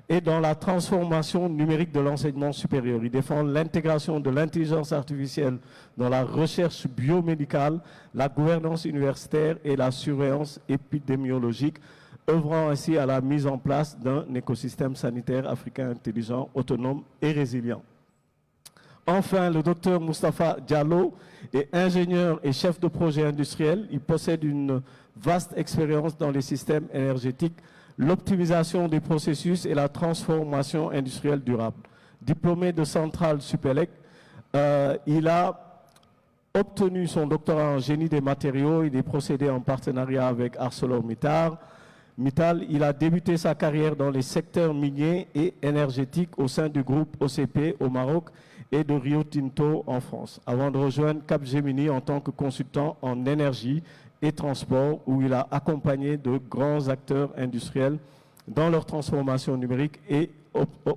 et dans la transformation numérique de l'enseignement supérieur. Il défend l'intégration de l'intelligence artificielle dans la recherche biomédicale, la gouvernance universitaire et la surveillance épidémiologique, œuvrant ainsi à la mise en place d'un écosystème sanitaire africain intelligent, autonome et résilient. Enfin, le docteur Moustapha Diallo est ingénieur et chef de projet industriel. Il possède une vaste expérience dans les systèmes énergétiques, l'optimisation des processus et la transformation industrielle durable. Diplômé de Centrale Supélec, il a obtenu son doctorat en génie des matériaux et des procédés en partenariat avec ArcelorMittal. Il a débuté sa carrière dans les secteurs miniers et énergétiques au sein du groupe OCP au Maroc et de Rio Tinto en France, avant de rejoindre Capgemini en tant que consultant en énergie et transport, où il a accompagné de grands acteurs industriels dans leur transformation numérique et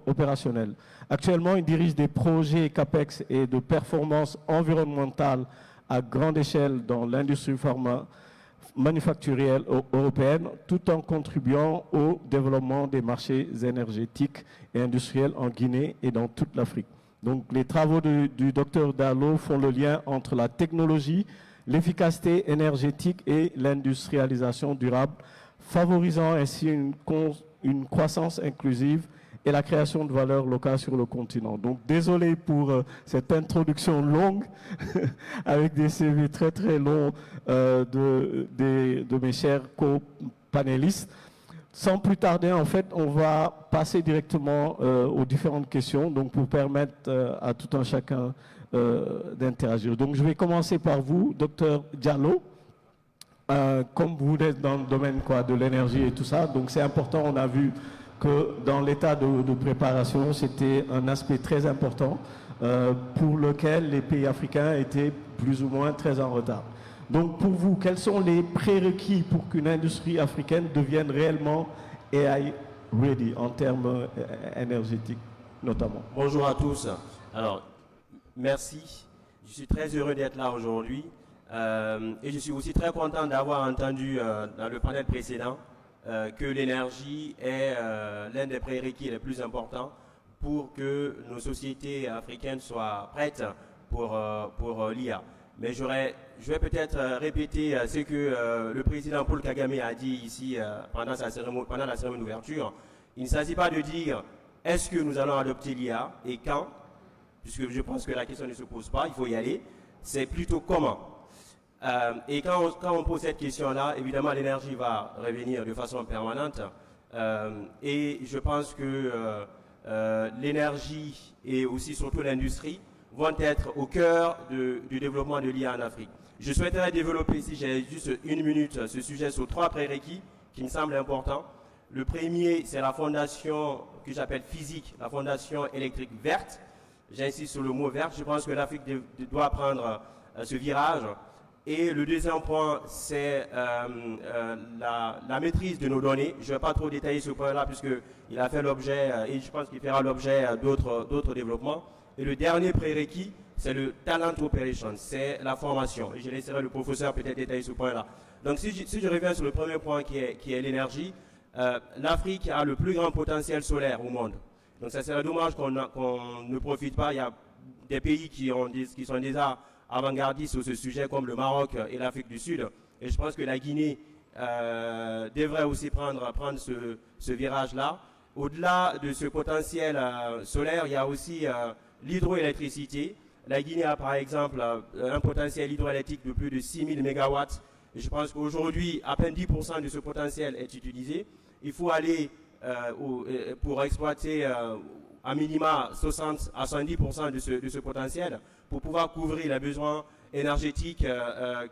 opérationnelle. Actuellement, il dirige des projets CAPEX et de performance environnementale à grande échelle dans l'industrie manufacturière européenne, tout en contribuant au développement des marchés énergétiques et industriels en Guinée et dans toute l'Afrique. Donc, les travaux du docteur Diallo font le lien entre la technologie, l'efficacité énergétique et l'industrialisation durable, favorisant ainsi une croissance inclusive et la création de valeur locale sur le continent. Donc, désolé pour cette introduction longue, avec des CV très très longs de mes chers co-panélistes. Sans plus tarder, en fait, on va passer directement aux différentes questions, donc pour permettre à tout un chacun d'interagir. Donc, je vais commencer par vous, docteur Diallo. Comme vous êtes dans le domaine de l'énergie et tout ça, donc c'est important, on a vu que dans l'état de préparation, c'était un aspect très important pour lequel les pays africains étaient plus ou moins très en retard. Donc pour vous, quels sont les prérequis pour qu'une industrie africaine devienne réellement AI ready en termes énergétiques notamment. Bonjour à tous. Alors, merci. Je suis très heureux d'être là aujourd'hui. Et je suis aussi très content d'avoir entendu dans le panel précédent que l'énergie est l'un des prérequis les plus importants pour que nos sociétés africaines soient prêtes pour l'IA. Mais je vais peut-être répéter ce que le président Paul Kagame a dit ici pendant la cérémonie d'ouverture. Il ne s'agit pas de dire est-ce que nous allons adopter l'IA et quand, puisque je pense que la question ne se pose pas, il faut y aller. C'est plutôt comment. Et quand on pose cette question-là, évidemment, l'énergie va revenir de façon permanente. Et je pense que l'énergie et aussi surtout l'industrie vont être au cœur du développement de l'IA en Afrique. Je souhaiterais développer, si j'ai juste une minute, ce sujet sur 3 prérequis qui me semblent importants. Le premier, c'est la fondation que j'appelle physique, la fondation électrique verte. J'insiste sur le mot verte. Je pense que l'Afrique doit prendre ce virage. Et le deuxième point, c'est la maîtrise de nos données. Je ne vais pas trop détailler ce point-là puisqu'il a fait l'objet, et je pense qu'il fera l'objet d'autres développements. Et le dernier prérequis, c'est le talent operation, c'est la formation. Et je laisserai le professeur peut-être détailler ce point-là. Donc si je reviens sur le premier point qui est l'énergie, l'Afrique a le plus grand potentiel solaire au monde. Donc ça serait dommage qu'on ne profite pas. Il y a des pays qui sont déjà avant-gardistes sur ce sujet comme le Maroc et l'Afrique du Sud. Et je pense que la Guinée devrait aussi prendre ce virage-là. Au-delà de ce potentiel solaire, il y a aussi l'hydroélectricité. La Guinée a par exemple un potentiel hydroélectrique de plus de 6000 MW. Et je pense qu'aujourd'hui, à peine 10% de ce potentiel est utilisé. Il faut aller pour exploiter à minima 60 à 70% de ce potentiel pour pouvoir couvrir les besoins énergétiques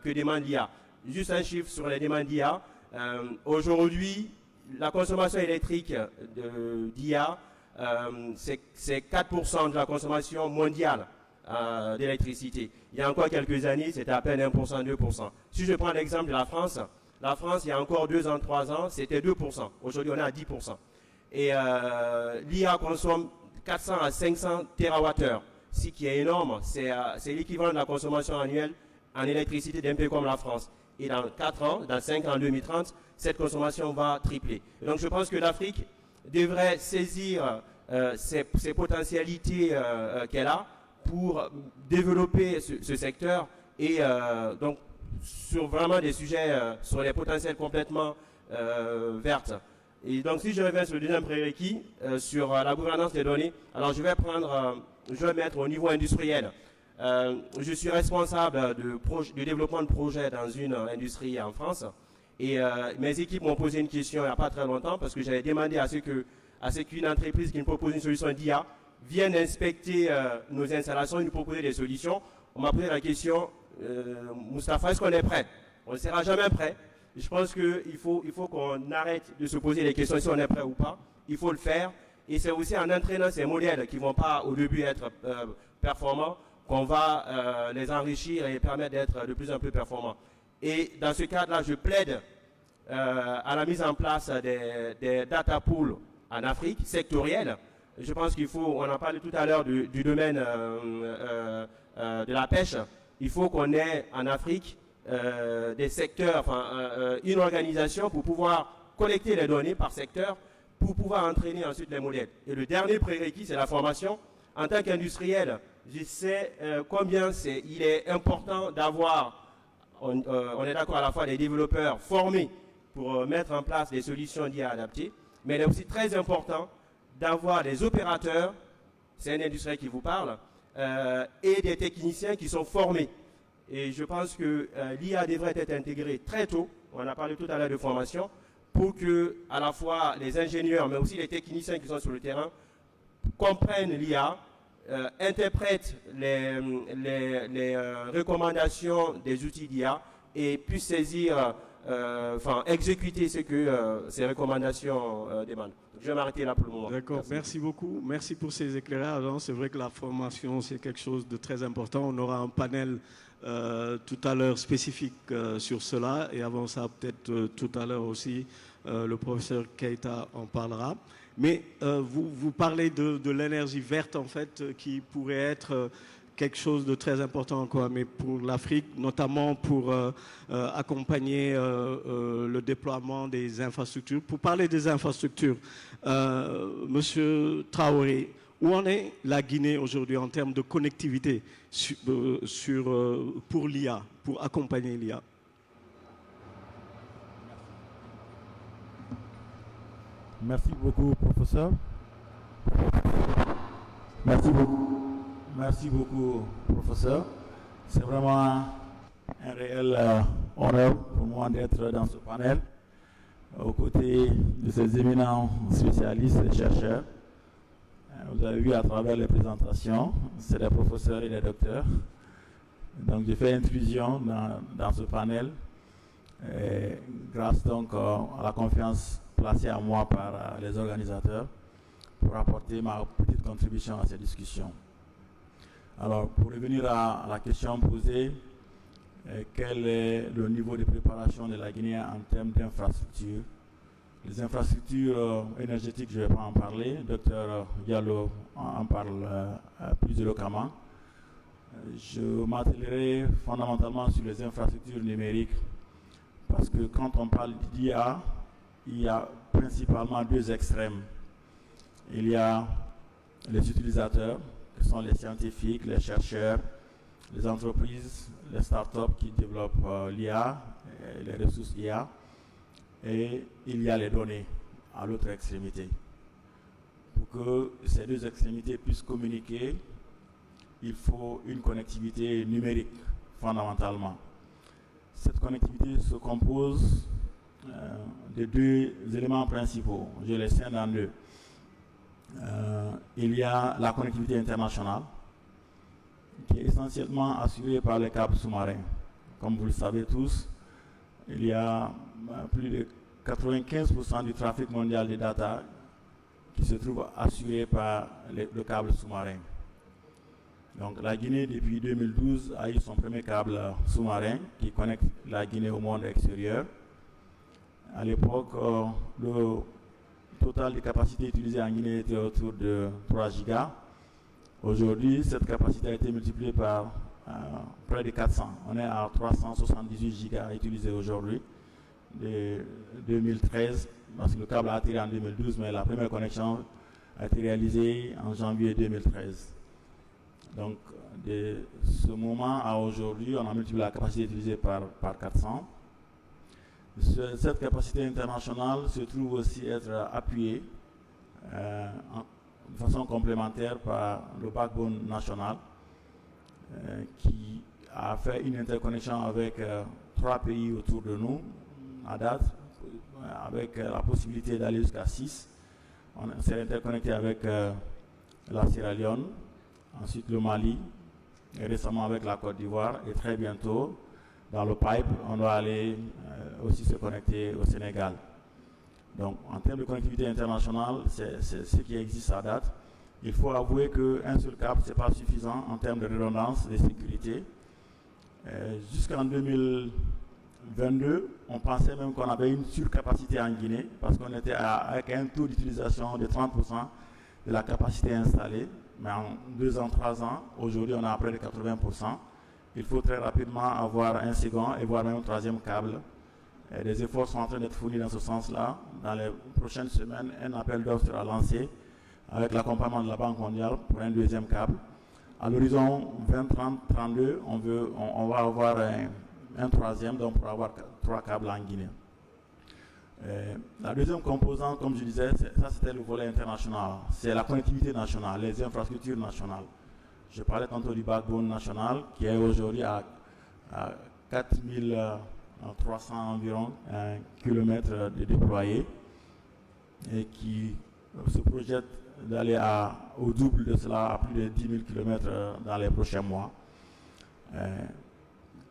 que demande l'IA. Juste un chiffre sur les demandes d'IA. Aujourd'hui, la consommation électrique d'IA, c'est 4% de la consommation mondiale d'électricité. Il y a encore quelques années, c'était à peine 1%, 2%. Si je prends l'exemple de la France, il y a encore 2 ans, 3 ans, c'était 2%. Aujourd'hui, on est à 10%. Et l'IA consomme 400 à 500 TWh, ce qui est énorme. C'est l'équivalent de la consommation annuelle en électricité d'un pays comme la France. Et dans 4 ans, dans 5 ans, en 2030, cette consommation va tripler. Et donc je pense que l'Afrique devrait saisir ces potentialités qu'elle a pour développer ce secteur et donc sur vraiment des sujets, sur les potentiels complètement vertes. Et donc si je reviens sur le deuxième prérequis, sur la gouvernance des données, alors je vais mettre au niveau industriel. Je suis responsable de développement de projets dans une industrie en France et mes équipes m'ont posé une question il n'y a pas très longtemps parce que j'avais demandé à ce qu'une entreprise qui nous propose une solution d'IA vienne inspecter nos installations et nous proposer des solutions. On m'a posé la question, Moustapha, est-ce qu'on est prêt? On ne sera jamais prêt. Je pense qu'il faut qu'on arrête de se poser les questions si on est prêt ou pas. Il faut le faire. Et c'est aussi en entraînant ces modèles qui ne vont pas au début être performants qu'on va les enrichir et permettre d'être de plus en plus performants. Et dans ce cadre-là, je plaide à la mise en place des data pools en Afrique, sectoriels. Je pense qu'il faut, on en parlait tout à l'heure du domaine de la pêche, il faut qu'on ait en Afrique des secteurs, une organisation pour pouvoir collecter les données par secteur, pour pouvoir entraîner ensuite les modèles. Et le dernier prérequis, c'est la formation. En tant qu'industriel, je sais combien il est important d'avoir, on est d'accord à la fois des développeurs formés pour mettre en place des solutions d'IA adaptées, mais il est aussi très important d'avoir des opérateurs, c'est un industriel qui vous parle, et des techniciens qui sont formés. Et je pense que l'IA devrait être intégrée très tôt, on a parlé tout à l'heure de formation, pour que à la fois les ingénieurs, mais aussi les techniciens qui sont sur le terrain, comprennent l'IA, interprètent les recommandations des outils d'IA et puissent saisir, exécuter ce que ces recommandations demandent. Je vais m'arrêter là pour le moment. D'accord, merci beaucoup. Merci pour ces éclairages. C'est vrai que la formation, c'est quelque chose de très important. On aura un panel tout à l'heure spécifique sur cela. Et avant ça, peut-être tout à l'heure aussi, le professeur Keita en parlera. Mais vous parlez de l'énergie verte, en fait, qui pourrait être quelque chose de très important, quoi, mais pour l'Afrique, notamment pour accompagner le déploiement des infrastructures. Pour parler des infrastructures, Monsieur Traoré, où en est la Guinée aujourd'hui en termes de connectivité pour l'IA, pour accompagner l'IA? Merci beaucoup, professeur. Merci beaucoup, professeur. C'est vraiment un réel honneur pour moi d'être dans ce panel aux côtés de ces éminents spécialistes et chercheurs. Vous avez vu à travers les présentations, c'est des professeurs et des docteurs. Donc j'ai fait intrusion dans ce panel grâce donc à la confiance placée à moi par les organisateurs pour apporter ma petite contribution à ces discussions. Alors, pour revenir à la question posée, quel est le niveau de préparation de la Guinée en termes d'infrastructures? Les infrastructures énergétiques, je ne vais pas en parler. Dr Diallo en parle plus éloquemment. Je m'attellerai fondamentalement sur les infrastructures numériques parce que quand on parle d'IA, il y a principalement deux extrêmes. Il y a les utilisateurs, qui sont les scientifiques, les chercheurs, les entreprises, les startups qui développent l'IA, les ressources IA, et il y a les données à l'autre extrémité. Pour que ces deux extrémités puissent communiquer, il faut une connectivité numérique, fondamentalement. Cette connectivité se compose de deux éléments principaux. Je les scinde en deux. Il y a la connectivité internationale qui est essentiellement assurée par les câbles sous-marins. Comme vous le savez tous, il y a plus de 95% du trafic mondial des data qui se trouve assuré par le câble sous-marin. Donc la Guinée, depuis 2012, a eu son premier câble sous-marin qui connecte la Guinée au monde extérieur. À l'époque, le total de capacité utilisée en Guinée était autour de 3 gigas. Aujourd'hui, cette capacité a été multipliée par près de 400. On est à 378 gigas utilisés aujourd'hui, de 2013, parce que le câble a atterri en 2012, mais la première connexion a été réalisée en janvier 2013. Donc, de ce moment à aujourd'hui, on a multiplié la capacité utilisée par 400. Cette capacité internationale se trouve aussi être appuyée de façon complémentaire par le backbone national qui a fait une interconnexion avec 3 pays autour de nous à date, avec la possibilité d'aller jusqu'à 6. On s'est interconnecté avec la Sierra Leone, ensuite le Mali, et récemment avec la Côte d'Ivoire, et très bientôt, dans le pipe, on doit aller aussi se connecter au Sénégal. Donc, en termes de connectivité internationale, c'est ce qui existe à date. Il faut avouer qu'un seul câble, ce n'est pas suffisant en termes de redondance, de sécurité. Jusqu'en 2022, on pensait même qu'on avait une surcapacité en Guinée, parce qu'on était avec un taux d'utilisation de 30% de la capacité installée. Mais en 2 ans, 3 ans, aujourd'hui, on est à près de 80%. Il faut très rapidement avoir un second et voire même un troisième câble. Et des efforts sont en train d'être fournis dans ce sens-là. Dans les prochaines semaines, un appel d'offres sera lancé avec l'accompagnement de la Banque mondiale pour un deuxième câble. À l'horizon 2030-32, on va avoir un troisième, donc pour avoir 3 câbles en Guinée. La deuxième composante, comme je disais, ça c'était le volet international. C'est la connectivité nationale, les infrastructures nationales. Je parlais tantôt du backbone national qui est aujourd'hui à 4300 environ kilomètres de déployés et qui se projette d'aller au double de cela, à plus de 10 000 kilomètres dans les prochains mois.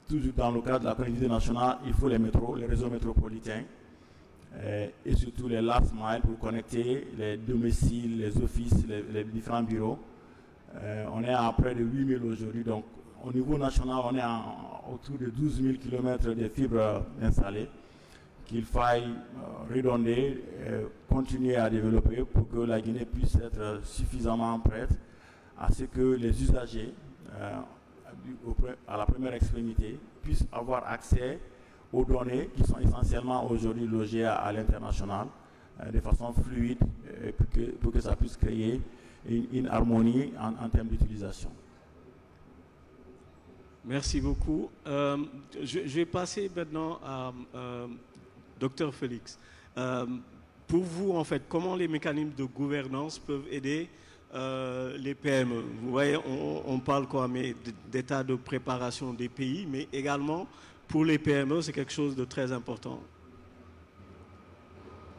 Toujours dans le cadre de la connectivité nationale, il faut les métros, les réseaux métropolitains et surtout les last mile pour connecter les domiciles, les offices, les différents bureaux. On est à près de 8 000 aujourd'hui, donc au niveau national, on est autour de 12 000 km de fibres installées qu'il faille redonder, continuer à développer pour que la Guinée puisse être suffisamment prête à ce que les usagers, à la première extrémité, puissent avoir accès aux données qui sont essentiellement aujourd'hui logées à l'international de façon fluide pour que ça puisse créer une harmonie en termes d'utilisation. Merci beaucoup. Je vais passer maintenant à Dr Félix. Pour vous, en fait, comment les mécanismes de gouvernance peuvent aider les PME? Vous voyez, on parle quoi, mais d'état de préparation des pays, mais également pour les PME, c'est quelque chose de très important.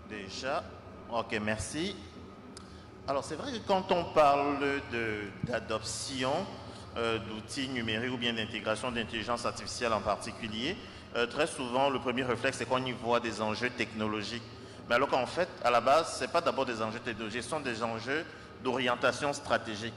Déjà, ok, merci. Alors c'est vrai que quand on parle d'adoption d'outils numériques ou bien d'intégration d'intelligence artificielle en particulier, très souvent le premier réflexe c'est qu'on y voit des enjeux technologiques. Mais alors qu'en fait, à la base, ce n'est pas d'abord des enjeux technologiques, ce sont des enjeux d'orientation stratégique.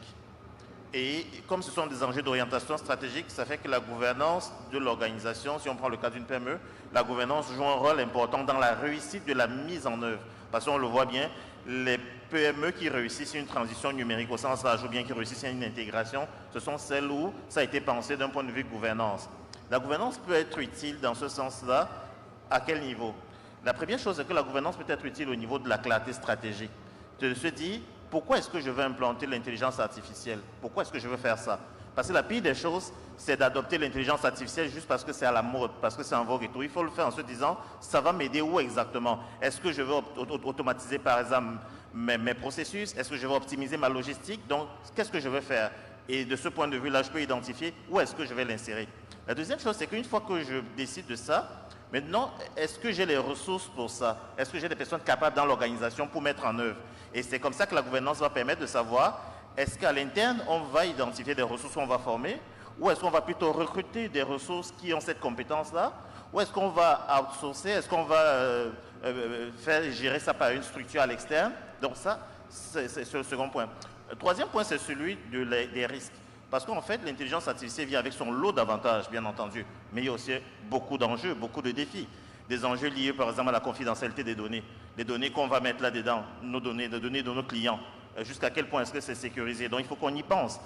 Et comme ce sont des enjeux d'orientation stratégique, ça fait que la gouvernance de l'organisation, si on prend le cas d'une PME, la gouvernance joue un rôle important dans la réussite de la mise en œuvre. Parce qu'on le voit bien, les PME qui réussissent une transition numérique au sens large ou bien qui réussissent une intégration, ce sont celles où ça a été pensé d'un point de vue gouvernance. La gouvernance peut être utile dans ce sens-là. À quel niveau? La première chose, c'est que la gouvernance peut être utile au niveau de la clarté stratégique. De se dire, pourquoi est-ce que je veux implanter l'intelligence artificielle? Pourquoi est-ce que je veux faire ça? Parce que la pire des choses, c'est d'adopter l'intelligence artificielle juste parce que c'est à la mode, parce que c'est en vogue et tout. Il faut le faire en se disant, ça va m'aider où exactement? Est-ce que je veux automatiser par exemple mes processus? Est-ce que je veux optimiser ma logistique? Donc, qu'est-ce que je veux faire? Et de ce point de vue-là, je peux identifier où est-ce que je vais l'insérer. La deuxième chose, c'est qu'une fois que je décide de ça, maintenant, est-ce que j'ai les ressources pour ça? Est-ce que j'ai des personnes capables dans l'organisation pour mettre en œuvre? Et c'est comme ça que la gouvernance va permettre de savoir, est-ce qu'à l'interne, on va identifier des ressources qu'on va former, ou est-ce qu'on va plutôt recruter des ressources qui ont cette compétence-là, ou est-ce qu'on va outsourcer, est-ce qu'on va faire gérer ça par une structure à l'externe? Donc ça, c'est le second point. Le troisième point, c'est celui des risques. Parce qu'en fait, l'intelligence artificielle vient avec son lot d'avantages, bien entendu, mais il y a aussi beaucoup d'enjeux, beaucoup de défis. Des enjeux liés, par exemple, à la confidentialité des données. Les données qu'on va mettre là-dedans, nos données, les données de nos clients. Jusqu'à quel point est-ce que c'est sécurisé? Donc, il faut qu'on y pense.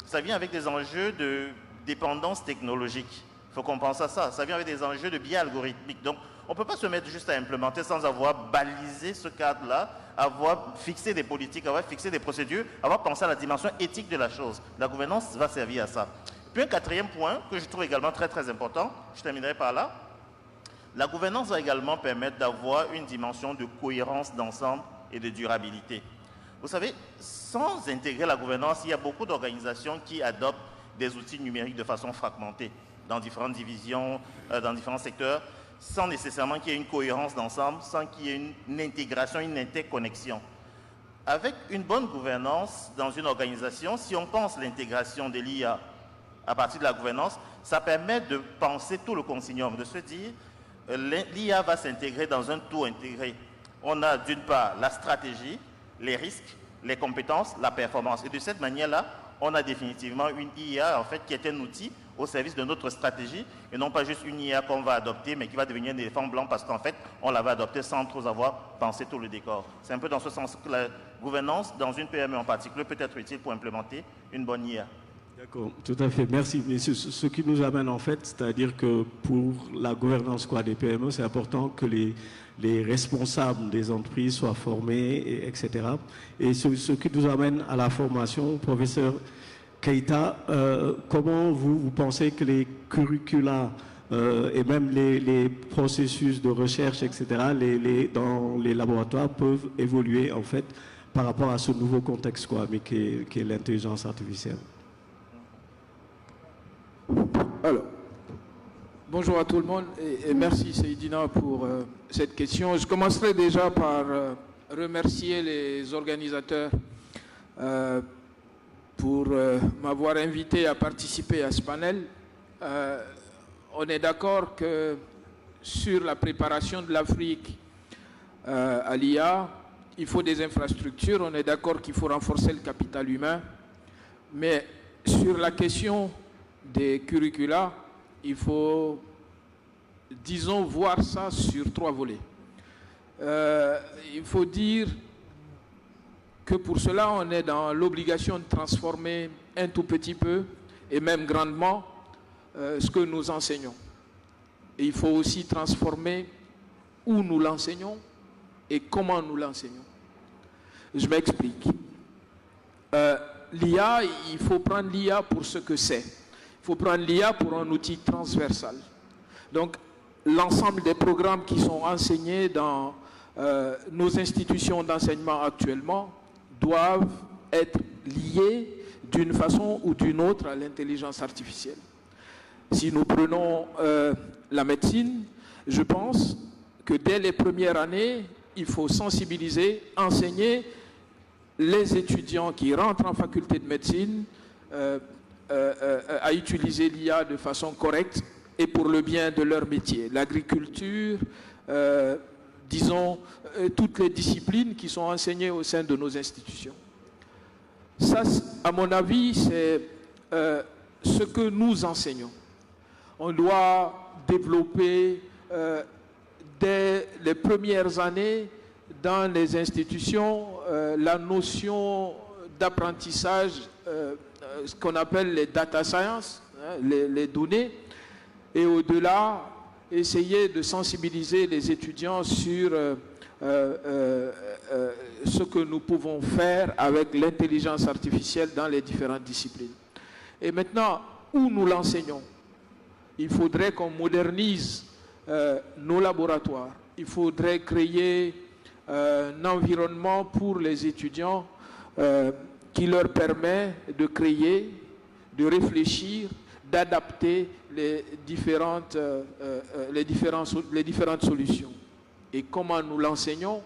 Ça vient avec des enjeux de dépendance technologique. Il faut qu'on pense à ça. Ça vient avec des enjeux de biais algorithmiques. Donc, on ne peut pas se mettre juste à implémenter sans avoir balisé ce cadre-là, avoir fixé des politiques, avoir fixé des procédures, avoir pensé à la dimension éthique de la chose. La gouvernance va servir à ça. Puis un quatrième point que je trouve également très très important, je terminerai par là. La gouvernance va également permettre d'avoir une dimension de cohérence d'ensemble et de durabilité. Vous savez, sans intégrer la gouvernance, il y a beaucoup d'organisations qui adoptent des outils numériques de façon fragmentée, dans différentes divisions, dans différents secteurs, sans nécessairement qu'il y ait une cohérence d'ensemble, sans qu'il y ait une intégration, une interconnexion. Avec une bonne gouvernance dans une organisation, si on pense l'intégration de l'IA à partir de la gouvernance, ça permet de penser tout le continuum, de se dire l'IA va s'intégrer dans un tout intégré. On a d'une part la stratégie, les risques, les compétences, la performance. Et de cette manière-là, on a définitivement une IA en fait, qui est un outil au service de notre stratégie et non pas juste une IA qu'on va adopter mais qui va devenir un éléphant blanc parce qu'en fait, on l'avait adopté sans trop avoir pensé tout le décor. C'est un peu dans ce sens que la gouvernance dans une PME en particulier peut être utile pour implémenter une bonne IA. D'accord, tout à fait. Merci. Mais ce qui nous amène en fait, c'est-à-dire que pour la gouvernance des PME, c'est important que les responsables des entreprises soient formés, etc. Et ce qui nous amène à la formation, professeur Keïta, comment vous pensez que les curricula et même les processus de recherche, etc., dans les laboratoires peuvent évoluer en fait par rapport à ce nouveau contexte mais qui est l'intelligence artificielle? Alors, bonjour à tout le monde et merci Seydina pour cette question. Je commencerai déjà par remercier les organisateurs pour m'avoir invité à participer à ce panel. On est d'accord que sur la préparation de l'Afrique à l'IA, il faut des infrastructures. On est d'accord qu'il faut renforcer le capital humain. Mais sur la question des curricula, il faut disons, voir ça sur 3 volets. Il faut dire que pour cela, on est dans l'obligation de transformer un tout petit peu, et même grandement, ce que nous enseignons. Et il faut aussi transformer où nous l'enseignons et comment nous l'enseignons. Je m'explique. L'IA, il faut prendre l'IA pour ce que c'est. Il faut prendre l'IA pour un outil transversal. Donc, l'ensemble des programmes qui sont enseignés dans nos institutions d'enseignement actuellement doivent être liés d'une façon ou d'une autre à l'intelligence artificielle. Si nous prenons la médecine, je pense que dès les premières années, il faut sensibiliser, enseigner les étudiants qui rentrent en faculté de médecine à utiliser l'IA de façon correcte et pour le bien de leur métier. L'agriculture, disons, toutes les disciplines qui sont enseignées au sein de nos institutions. Ça, à mon avis, c'est ce que nous enseignons. On doit développer dès les premières années dans les institutions la notion d'apprentissage, ce qu'on appelle les data science, les données, et au-delà, essayer de sensibiliser les étudiants sur ce que nous pouvons faire avec l'intelligence artificielle dans les différentes disciplines. Et maintenant, où nous l'enseignons? Il faudrait qu'on modernise nos laboratoires. Il faudrait créer un environnement pour les étudiants qui leur permet de créer, de réfléchir, d'adapter les différentes solutions. Et comment nous l'enseignons?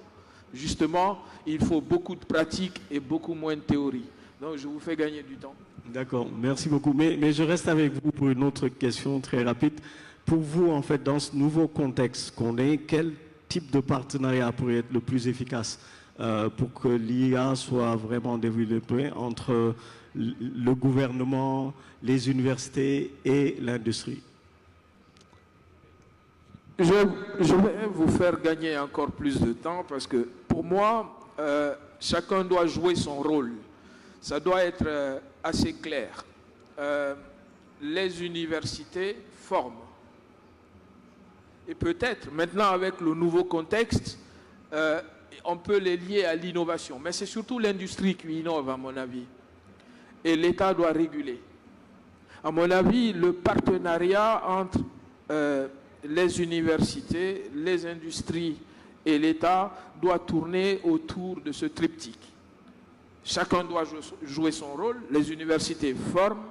Justement, il faut beaucoup de pratique et beaucoup moins de théorie. Donc, je vous fais gagner du temps. D'accord, merci beaucoup. Mais je reste avec vous pour une autre question très rapide. Pour vous, en fait, dans ce nouveau contexte qu'on est, quel type de partenariat pourrait être le plus efficace pour que l'IA soit vraiment développée entre le gouvernement, les universités et l'industrie? Je vais vous faire gagner encore plus de temps parce que pour moi, chacun doit jouer son rôle. Ça doit être assez clair. Les universités forment. Et peut-être, maintenant avec le nouveau contexte, on peut les lier à l'innovation. Mais c'est surtout l'industrie qui innove, à mon avis. Et l'État doit réguler. À mon avis, le partenariat entre les universités, les industries et l'État doit tourner autour de ce triptyque. Chacun doit jouer son rôle. Les universités forment,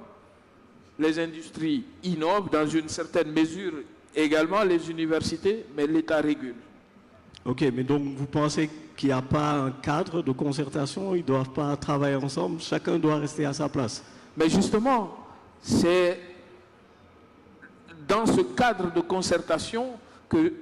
les industries innovent dans une certaine mesure, également les universités, mais l'État régule. Ok, mais donc vous pensez qu'il n'y a pas un cadre de concertation, ils ne doivent pas travailler ensemble, chacun doit rester à sa place? Mais justement, c'est dans ce cadre de concertation que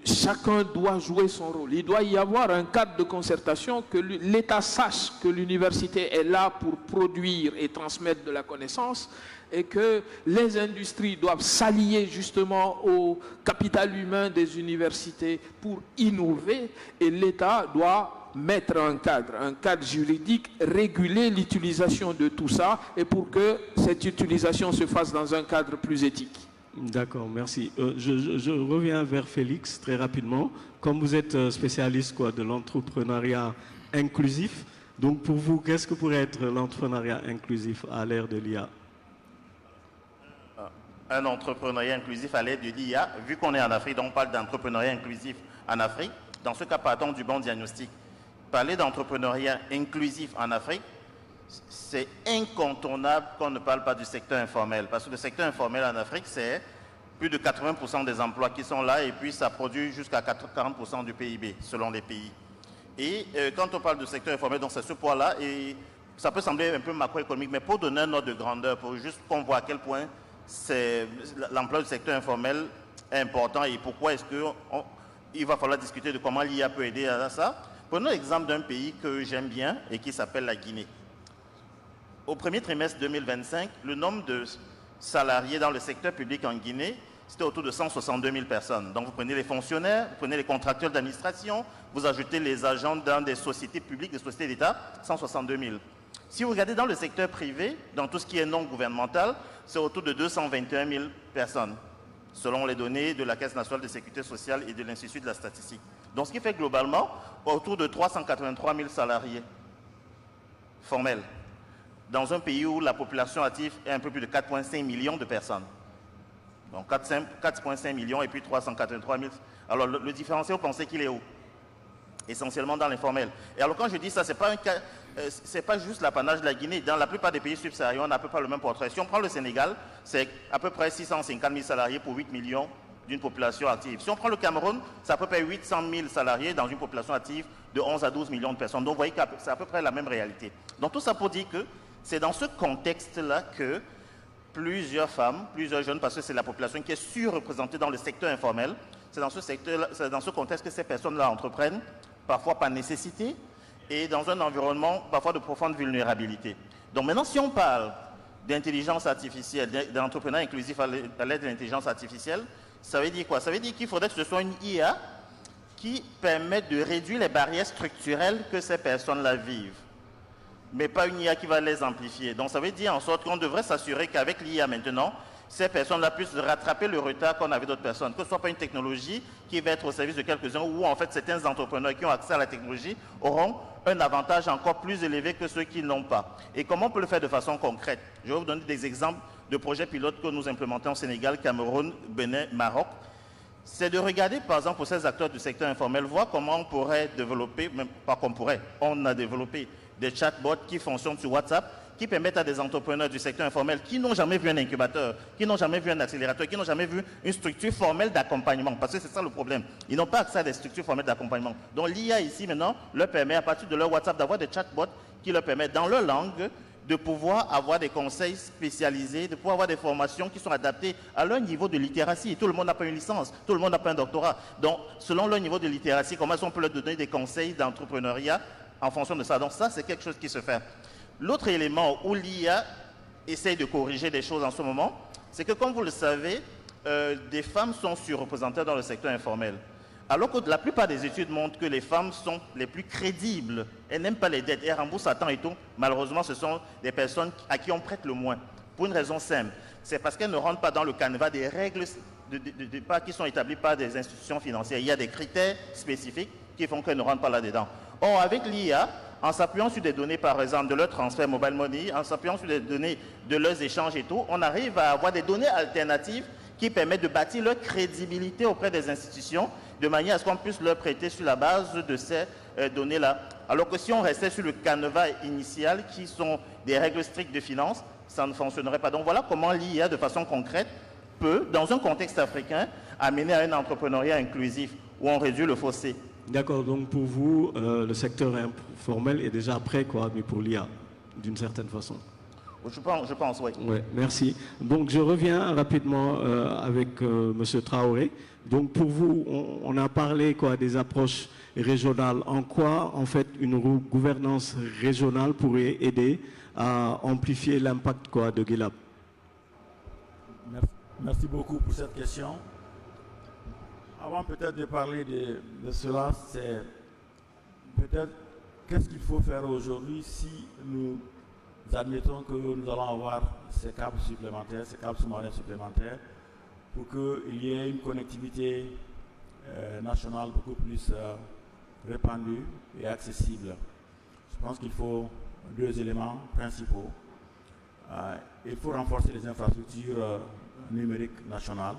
chacun doit jouer son rôle. Il doit y avoir un cadre de concertation, que l'État sache que l'université est là pour produire et transmettre de la connaissance et que les industries doivent s'allier justement au capital humain des universités pour innover et l'État doit mettre un cadre juridique, réguler l'utilisation de tout ça et pour que cette utilisation se fasse dans un cadre plus éthique. D'accord, merci. Je reviens vers Félix très rapidement. Comme vous êtes spécialiste de l'entrepreneuriat inclusif, donc pour vous, qu'est-ce que pourrait être l'entrepreneuriat inclusif à l'ère de l'IA? Un entrepreneuriat inclusif à l'ère de l'IA, vu qu'on est en Afrique, donc on parle d'entrepreneuriat inclusif en Afrique. Dans ce cas, partons du bon diagnostic. Parler d'entrepreneuriat inclusif en Afrique, c'est incontournable qu'on ne parle pas du secteur informel. Parce que le secteur informel en Afrique, c'est plus de 80% des emplois qui sont là et puis ça produit jusqu'à 40% du PIB selon les pays. Et quand on parle du secteur informel, donc c'est ce poids-là et ça peut sembler un peu macroéconomique, mais pour donner un ordre de grandeur, pour juste qu'on voit à quel point l'emploi du secteur informel est important et pourquoi est-ce qu'il va falloir discuter de comment l'IA peut aider à ça. Prenons l'exemple d'un pays que j'aime bien et qui s'appelle la Guinée. Au premier trimestre 2025, le nombre de salariés dans le secteur public en Guinée c'était autour de 162 000 personnes. Donc vous prenez les fonctionnaires, vous prenez les contractuels d'administration, vous ajoutez les agents dans des sociétés publiques, des sociétés d'État, 162 000. Si vous regardez dans le secteur privé, dans tout ce qui est non gouvernemental, c'est autour de 221 000 personnes, selon les données de la Caisse nationale de sécurité sociale et de l'Institut de la statistique. Donc ce qui fait globalement autour de 383 000 salariés formels, dans un pays où la population active est un peu plus de 4,5 millions de personnes. Donc 4,5 millions et puis 383 000. Alors le différentiel, vous pensez qu'il est où? Essentiellement dans l'informel. Et alors quand je dis ça, ce n'est pas juste l'apanage de la Guinée. Dans la plupart des pays subsahariens, on n'a à peu près le même portrait. Si on prend le Sénégal, c'est à peu près 650 000 salariés pour 8 millions d'une population active. Si on prend le Cameroun, c'est à peu près 800 000 salariés dans une population active de 11 à 12 millions de personnes. Donc vous voyez que c'est à peu près la même réalité. Donc tout ça pour dire que c'est dans ce contexte-là que plusieurs femmes, plusieurs jeunes, parce que c'est la population qui est surreprésentée dans le secteur informel, c'est dans ce contexte que ces personnes-là entreprennent, parfois par nécessité, et dans un environnement parfois de profonde vulnérabilité. Donc maintenant, si on parle d'intelligence artificielle, d'entrepreneuriat inclusif à l'aide de l'intelligence artificielle, ça veut dire quoi? Ça veut dire qu'il faudrait que ce soit une IA qui permette de réduire les barrières structurelles que ces personnes-là vivent, mais pas une IA qui va les amplifier. Donc ça veut dire en sorte qu'on devrait s'assurer qu'avec l'IA maintenant, ces personnes-là puissent rattraper le retard qu'on avait d'autres personnes, que ce ne soit pas une technologie qui va être au service de quelques-uns, où en fait certains entrepreneurs qui ont accès à la technologie auront un avantage encore plus élevé que ceux qui n'ont pas. Et comment on peut le faire de façon concrète? Je vais vous donner des exemples de projets pilotes que nous implémentons au Sénégal, Cameroun, Bénin, Maroc. C'est de regarder, par exemple, pour ces acteurs du secteur informel, voir comment on pourrait développer, même pas qu'on pourrait, on a développé des chatbots qui fonctionnent sur WhatsApp, qui permettent à des entrepreneurs du secteur informel qui n'ont jamais vu un incubateur, qui n'ont jamais vu un accélérateur, qui n'ont jamais vu une structure formelle d'accompagnement, parce que c'est ça le problème. Ils n'ont pas accès à des structures formelles d'accompagnement. Donc l'IA ici maintenant leur permet à partir de leur WhatsApp d'avoir des chatbots qui leur permettent dans leur langue de pouvoir avoir des conseils spécialisés, de pouvoir avoir des formations qui sont adaptées à leur niveau de littératie. Tout le monde n'a pas une licence, tout le monde n'a pas un doctorat. Donc selon leur niveau de littératie, comment est-ce qu'on peut leur donner des conseils d'entrepreneuriat en fonction de ça? Donc ça, c'est quelque chose qui se fait. L'autre élément où l'IA essaye de corriger des choses en ce moment, c'est que comme vous le savez, des femmes sont surreprésentées dans le secteur informel. Alors que la plupart des études montrent que les femmes sont les plus crédibles. Elles n'aiment pas les dettes, elles remboursent à temps et tout. Malheureusement, ce sont des personnes à qui on prête le moins. Pour une raison simple, c'est parce qu'elles ne rentrent pas dans le canevas des règles qui sont établies par des institutions financières. Il y a des critères spécifiques qui font qu'elles ne rentrent pas là-dedans. Or, avec l'IA, en s'appuyant sur des données, par exemple, de leur transfert mobile money, en s'appuyant sur des données de leurs échanges et tout, on arrive à avoir des données alternatives qui permettent de bâtir leur crédibilité auprès des institutions, de manière à ce qu'on puisse leur prêter sur la base de ces données-là. Alors que si on restait sur le canevas initial, qui sont des règles strictes de finance, ça ne fonctionnerait pas. Donc voilà comment l'IA, de façon concrète, peut, dans un contexte africain, amener à un entrepreneuriat inclusif, où on réduit le fossé. D'accord, donc pour vous, le secteur informel est déjà prêt, quoi, mais pour l'IA, d'une certaine façon. Je pense, oui. Ouais, merci. Donc je reviens rapidement avec M. Traoré. Donc pour vous, on a parlé quoi, des approches régionales. En quoi, en fait, une gouvernance régionale pourrait aider à amplifier l'impact quoi, de GILAB? Merci beaucoup pour cette question. Avant peut-être de parler de cela, c'est peut-être qu'est-ce qu'il faut faire aujourd'hui si nous admettons que nous allons avoir ces câbles supplémentaires, ces câbles sous-marins supplémentaires, pour qu'il y ait une connectivité nationale beaucoup plus répandue et accessible. Je pense qu'il faut deux éléments principaux. Il faut renforcer les infrastructures numériques nationales,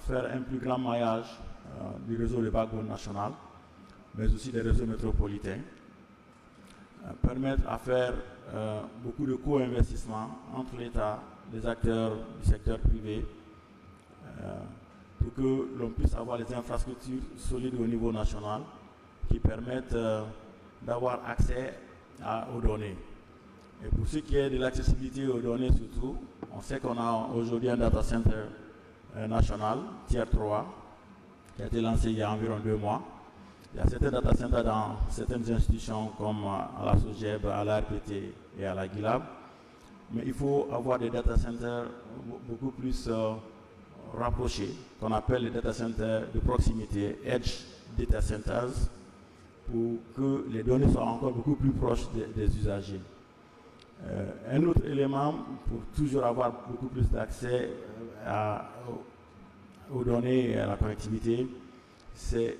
faire un plus grand maillage du réseau de backbone national, mais aussi des réseaux métropolitains, permettre à faire beaucoup de co-investissements entre l'État, les acteurs du secteur privé, pour que l'on puisse avoir des infrastructures solides au niveau national qui permettent d'avoir accès aux données. Et pour ce qui est de l'accessibilité aux données surtout, on sait qu'on a aujourd'hui un data center national, Tier 3, qui a été lancé il y a environ 2 mois. Il y a certains data centers dans certaines institutions comme à la SOGEB, à la RPT et à la GILAB. Mais il faut avoir des data centers beaucoup plus rapprochés, qu'on appelle les data centers de proximité, Edge Data Centers, pour que les données soient encore beaucoup plus proches des usagers. Un autre élément pour toujours avoir beaucoup plus d'accès aux données et à la connectivité, c'est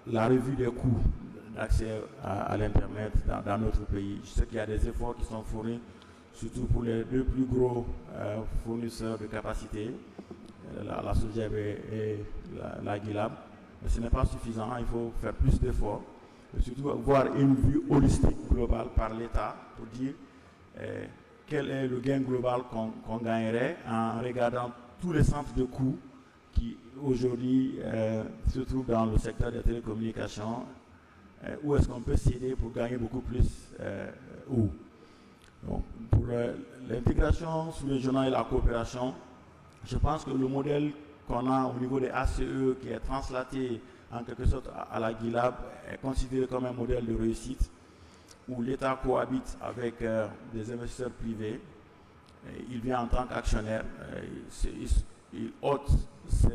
la revue des coûts d'accès à l'Internet dans notre pays. Je sais qu'il y a des efforts qui sont fournis, surtout pour les deux plus gros fournisseurs de capacité, la SOGEB et la GILAB. Mais ce n'est pas suffisant, il faut faire plus d'efforts, et surtout avoir une vue holistique globale par l'État pour dire quel est le gain global qu'on gagnerait en regardant tous les centres de coûts qui aujourd'hui se trouvent dans le secteur des télécommunications, où est-ce qu'on peut s'aider pour gagner beaucoup plus où. Donc, pour l'intégration sous-régionale et la coopération, je pense que le modèle qu'on a au niveau des ACE, qui est translaté en quelque sorte à la GILAB, est considéré comme un modèle de réussite, où l'État cohabite avec des investisseurs privés. Il vient en tant qu'actionnaire, il ôte, se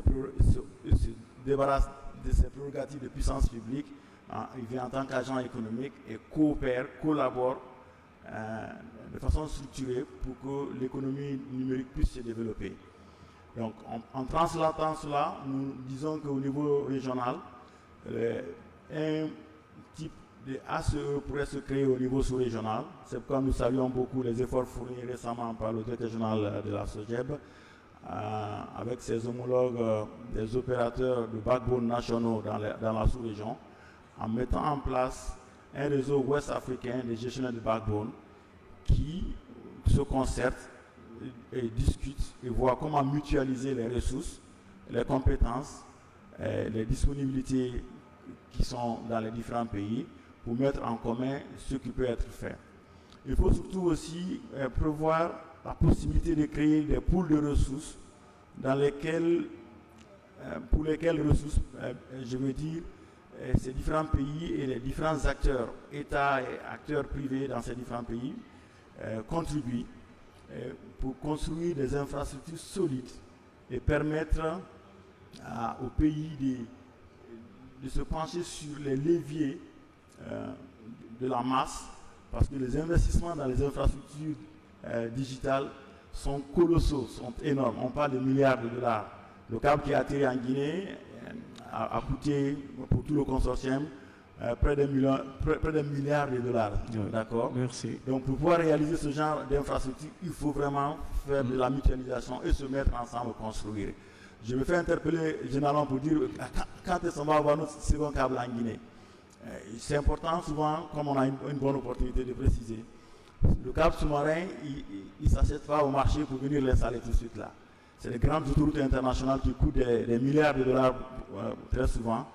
débarrasse de ses prérogatives de puissance publique, il vient en tant qu'agent économique et coopère, collabore de façon structurée pour que l'économie numérique puisse se développer. Donc en translatant cela, nous disons qu'au niveau régional, un type de ACE pourrait se créer au niveau sous-régional. C'est pourquoi nous saluons beaucoup les efforts fournis récemment par le directeur général de la SOGEB, avec ses homologues des opérateurs de backbone nationaux dans la sous-région, en mettant en place un réseau ouest-africain des gestionnaires de backbone qui se concertent et discutent et voient comment mutualiser les ressources, les compétences, les disponibilités qui sont dans les différents pays pour mettre en commun ce qui peut être fait. Il faut surtout aussi prévoir la possibilité de créer des pools de ressources dans lesquels, pour lesquels ressources, je veux dire, ces différents pays et les différents acteurs, États et acteurs privés dans ces différents pays, contribuent pour construire des infrastructures solides et permettre aux pays de se pencher sur les leviers de la masse, parce que les investissements dans les infrastructures digitales sont colossaux, sont énormes. On parle de milliards de dollars. Le câble qui a atterri en Guinée a coûté pour tout le consortium près d'un milliard de dollars. D'accord? Merci. Donc pour pouvoir réaliser ce genre d'infrastructure, il faut vraiment faire de la mutualisation et se mettre ensemble pour construire. Je me fais interpeller généralement pour dire quand est-ce qu'on va avoir notre second câble en Guinée. C'est important souvent, comme on a une bonne opportunité de préciser. Le câble sous-marin, il ne s'achète pas au marché pour venir l'installer tout de suite là. C'est des grandes autoroutes internationales qui coûtent des milliards de dollars très souvent.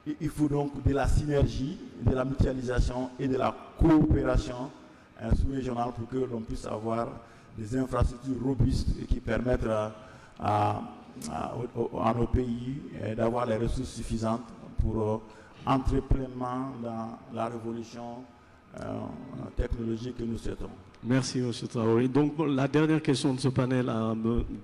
Et il faut donc de la synergie, de la mutualisation et de la coopération sous-régionale pour que l'on puisse avoir des infrastructures robustes et qui permettent à nos pays d'avoir les ressources suffisantes pour entrer pleinement dans la révolution technologique que nous souhaitons. Merci, M. Traoré. Donc, la dernière question de ce panel à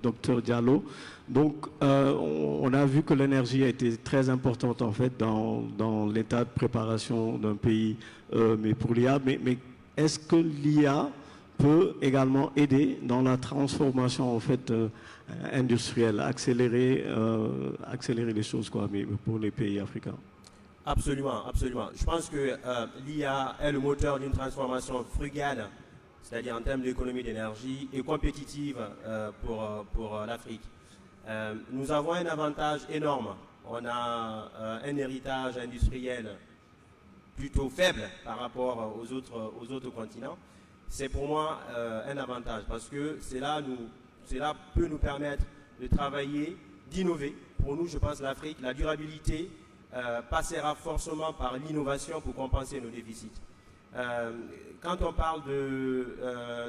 Dr Diallo. Donc, on a vu que l'énergie a été très importante, en fait, dans l'état de préparation d'un pays, mais pour l'IA. Mais est-ce que l'IA peut également aider dans la transformation, en fait, industrielle, accélérer les choses, quoi, mais pour les pays africains? Absolument, absolument. Je pense que l'IA est le moteur d'une transformation frugale, c'est-à-dire en termes d'économie d'énergie, et compétitive pour l'Afrique. Nous avons un avantage énorme. On a un héritage industriel plutôt faible par rapport aux autres continents. C'est pour moi un avantage parce que cela peut nous permettre de travailler, d'innover. Pour nous, je pense, l'Afrique, la durabilité passera forcément par l'innovation pour compenser nos déficits. Quand on parle de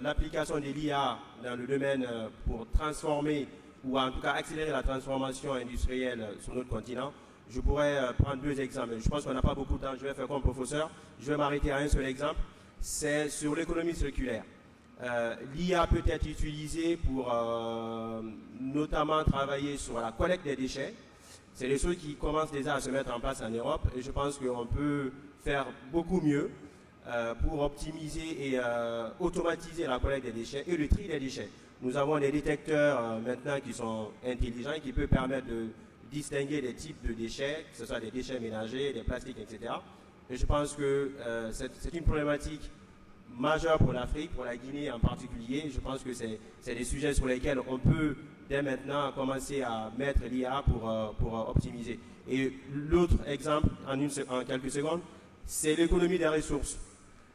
l'application de l'IA dans le domaine pour transformer ou en tout cas accélérer la transformation industrielle sur notre continent, je pourrais prendre deux exemples. Je pense qu'on n'a pas beaucoup de temps, je vais faire comme professeur. Je vais m'arrêter à un seul exemple, c'est sur l'économie circulaire. L'IA peut être utilisée pour notamment travailler sur la collecte des déchets. C'est des choses qui commencent déjà à se mettre en place en Europe et je pense qu'on peut faire beaucoup mieux pour optimiser et automatiser la collecte des déchets et le tri des déchets. Nous avons des détecteurs maintenant qui sont intelligents et qui peuvent permettre de distinguer des types de déchets, que ce soit des déchets ménagers, des plastiques, etc. Et je pense que c'est une problématique majeure pour l'Afrique, pour la Guinée en particulier. Je pense que c'est des sujets sur lesquels on peut dès maintenant commencer à mettre l'IA pour optimiser. Et l'autre exemple, en quelques secondes, c'est l'économie des ressources.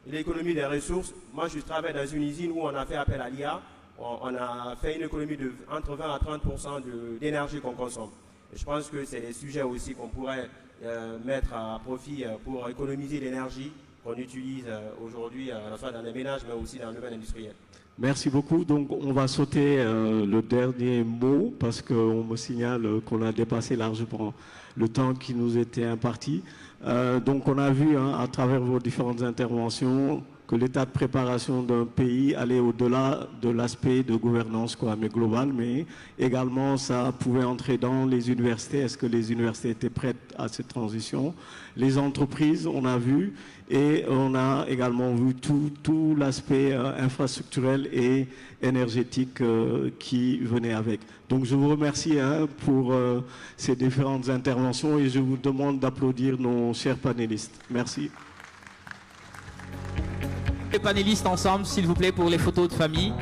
L'économie des ressources, moi je travaille dans une usine où on a fait appel à l'IA, on a fait une économie de entre 20 à 30% d'énergie qu'on consomme. Et je pense que c'est des sujets aussi qu'on pourrait mettre à profit pour économiser l'énergie qu'on utilise aujourd'hui, à la fois dans les ménages, mais aussi dans le domaine industriel. Merci beaucoup. Donc, on va sauter le dernier mot parce qu'on me signale qu'on a dépassé largement le temps qui nous était imparti. Donc, on a vu à travers vos différentes interventions que l'état de préparation d'un pays allait au-delà de l'aspect de gouvernance mais global, mais également ça pouvait entrer dans les universités. Est-ce que les universités étaient prêtes à cette transition? Les entreprises, on a vu, et on a également vu tout l'aspect infrastructurel et énergétique qui venait avec. Donc je vous remercie pour ces différentes interventions et je vous demande d'applaudir nos chers panélistes. Merci. Les panélistes ensemble, s'il vous plaît, pour les photos de famille.